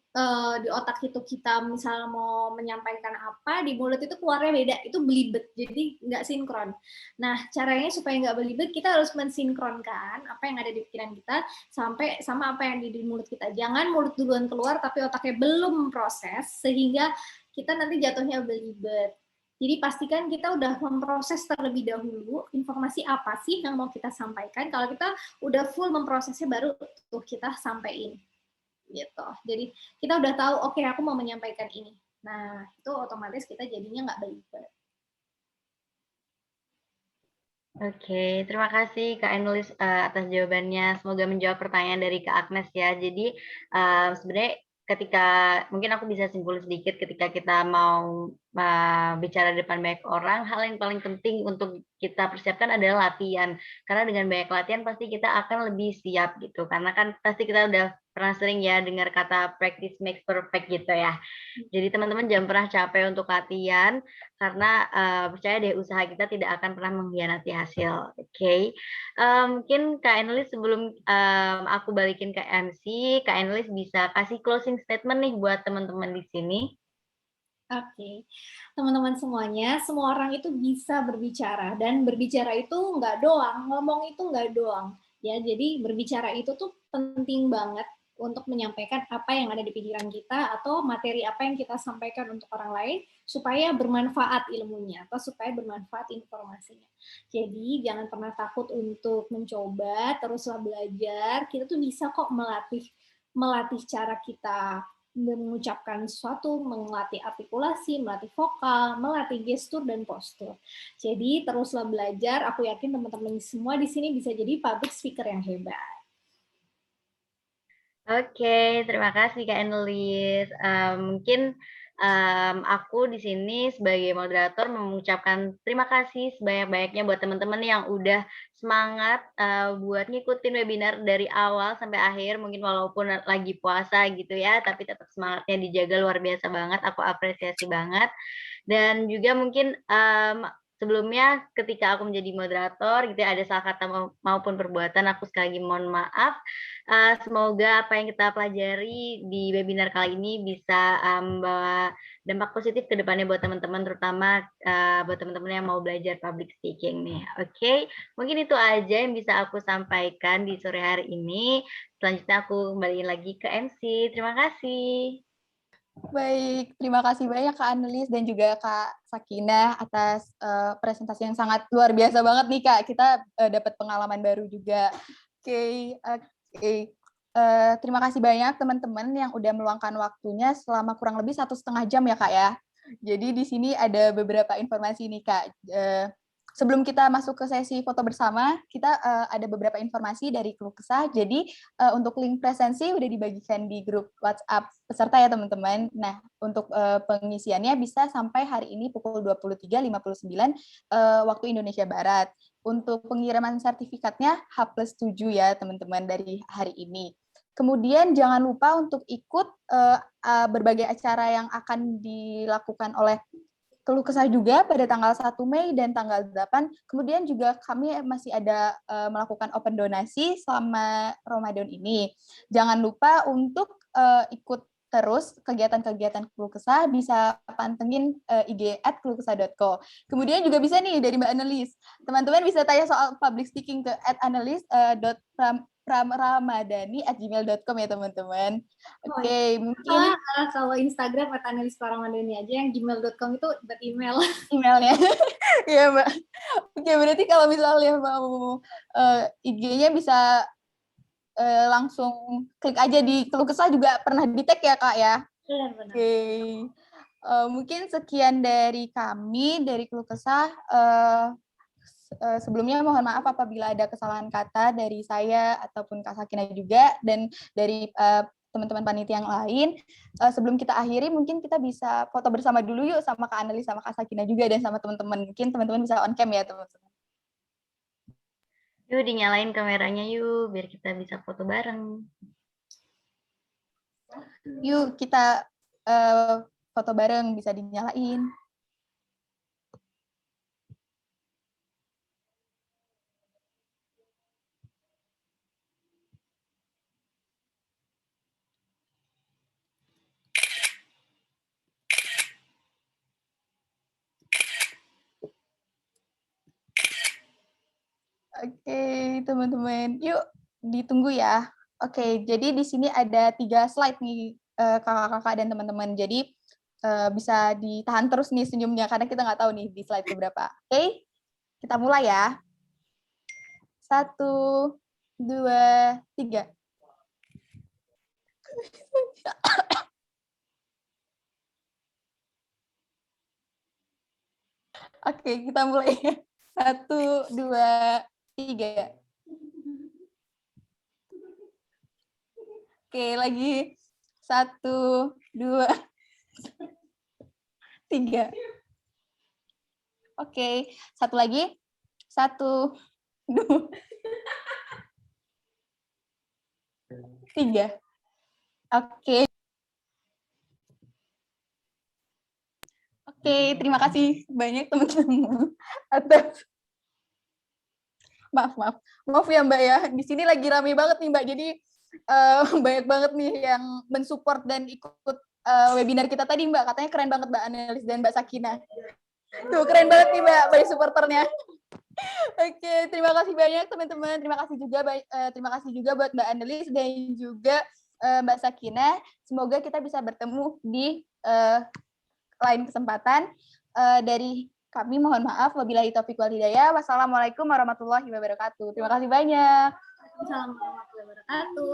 di otak itu kita misalnya mau menyampaikan apa, di mulut itu keluarnya beda, itu belibet, jadi nggak sinkron. Nah, caranya supaya nggak belibet, kita harus mensinkronkan apa yang ada di pikiran kita sampai sama apa yang di mulut kita. Jangan mulut duluan keluar, tapi otaknya belum proses, sehingga kita nanti jatuhnya belibet. Jadi pastikan kita udah memproses terlebih dahulu informasi apa sih yang mau kita sampaikan. Kalau kita udah full memprosesnya, baru tuh kita sampaikan. Gitu. Jadi kita udah tahu, oke, aku mau menyampaikan ini. Nah, itu otomatis kita jadinya nggak belibet. Oke, terima kasih Kak Enulis atas jawabannya. Semoga menjawab pertanyaan dari Kak Agnes ya. Jadi sebenarnya ketika mungkin aku bisa simpul sedikit, ketika kita mau bicara di depan banyak orang, hal yang paling penting untuk kita persiapkan adalah latihan. Karena dengan banyak latihan pasti kita akan lebih siap gitu. Karena kan pasti kita udah pernah sering ya dengar kata practice makes perfect gitu ya. Jadi teman-teman jangan pernah capek untuk latihan, karena percaya deh usaha kita tidak akan pernah mengkhianati hasil. Oke. Mungkin Kak Enulis sebelum aku balikin ke MC, Kak Enulis bisa kasih closing statement nih buat teman-teman di sini. Oke, teman-teman semuanya, semua orang itu bisa berbicara, dan berbicara itu nggak doang, ngomong itu nggak doang. Ya, jadi berbicara itu tuh penting banget untuk menyampaikan apa yang ada di pikiran kita atau materi apa yang kita sampaikan untuk orang lain supaya bermanfaat ilmunya atau supaya bermanfaat informasinya. Jadi jangan pernah takut untuk mencoba, teruslah belajar. Kita tuh bisa kok melatih cara kita mengucapkan sesuatu, melatih artikulasi, melatih vokal, melatih gestur dan postur. Jadi teruslah belajar. Aku yakin teman-teman semua di sini bisa jadi public speaker yang hebat. Oke, terima kasih Kak Enulis. Mungkin aku di sini sebagai moderator mengucapkan terima kasih sebanyak-banyaknya buat teman-teman yang udah semangat buat ngikutin webinar dari awal sampai akhir. Mungkin walaupun lagi puasa gitu ya, tapi tetap semangatnya dijaga, luar biasa banget. Aku apresiasi banget. Dan juga mungkin sebelumnya ketika aku menjadi moderator gitu ya, ada salah kata maupun perbuatan, aku sekali lagi mohon maaf. Semoga apa yang kita pelajari di webinar kali ini bisa membawa dampak positif ke depannya buat teman-teman, terutama buat teman-teman yang mau belajar public speaking nih. Oke, mungkin itu aja yang bisa aku sampaikan di sore hari ini. Selanjutnya aku kembaliin lagi ke MC. Terima kasih. Baik, terima kasih banyak Kak Anelis dan juga Kak Sakinah atas presentasi yang sangat luar biasa banget nih Kak. Kita dapat pengalaman baru juga. Oke. Terima kasih banyak teman-teman yang udah meluangkan waktunya selama kurang lebih 1,5 jam ya Kak ya. Jadi di sini ada beberapa informasi nih Kak. Sebelum kita masuk ke sesi foto bersama, kita ada beberapa informasi dari Keluh Kesah. Jadi untuk link presensi udah dibagikan di grup WhatsApp peserta ya teman-teman. Nah, untuk pengisiannya bisa sampai hari ini pukul 23.59 waktu Indonesia Barat. Untuk pengiriman sertifikatnya H+7 ya teman-teman dari hari ini. Kemudian jangan lupa untuk ikut berbagai acara yang akan dilakukan oleh Keluh Kesah juga pada tanggal 1 Mei dan tanggal 8. Kemudian juga kami masih ada melakukan open donasi selama Ramadan ini. Jangan lupa untuk ikut terus kegiatan-kegiatan Keluh Kesah, bisa pantengin IG @keluhkesah.co. Kemudian juga bisa nih dari Mbak Anelis. Teman-teman bisa tanya soal public speaking ke @anelis pramramadani@gmail.com ya teman-teman. Oke, mungkin Kalau Instagram @analis_pramadani aja, yang gmail.com itu buat email. emailnya. Iya, Mbak. Oke, berarti kalau misalnya mau IG-nya bisa langsung klik aja di keluh kesah, juga pernah di-tag ya, Kak ya? Benar-benar. Oke. Mungkin sekian dari kami, dari keluh kesah. Sebelumnya mohon maaf apabila ada kesalahan kata dari saya ataupun Kak Sakina juga, dan dari teman-teman panitia yang lain. Sebelum kita akhiri, mungkin kita bisa foto bersama dulu yuk sama Kak Analis, sama Kak Sakina juga, dan sama teman-teman. Mungkin teman-teman bisa on cam ya, teman-teman. Yuk dinyalain kameranya yuk, biar kita bisa foto bareng. Yuk kita foto bareng, bisa dinyalain. Oke, teman-teman. Yuk, ditunggu ya. Oke, jadi di sini ada 3 slide nih, kakak-kakak dan teman-teman. Jadi, bisa ditahan terus nih senyumnya, karena kita nggak tahu nih di slide keberapa. Oke, kita mulai ya. 1, 2, 3. Oke, kita mulai. 1, 2, 3. Oke, lagi. 1, 2, 3. Oke, satu lagi. 1, 2, 3. Oke. Oke, terima kasih banyak teman-teman atas maaf ya Mbak ya. Di sini lagi rame banget nih Mbak. Jadi banyak banget nih yang mensupport dan ikut webinar kita tadi Mbak. Katanya keren banget Mbak Analis dan Mbak Sakina. Tuh keren banget nih Mbak bagi supporternya. Oke, terima kasih banyak teman-teman. Terima kasih juga buat Mbak Analis dan juga Mbak Sakina. Semoga kita bisa bertemu di lain kesempatan. Dari kami mohon maaf. Wabillahi taufiq wal hidayah. Wassalamualaikum warahmatullahi wabarakatuh. Terima kasih banyak. Assalamualaikum warahmatullahi wabarakatuh.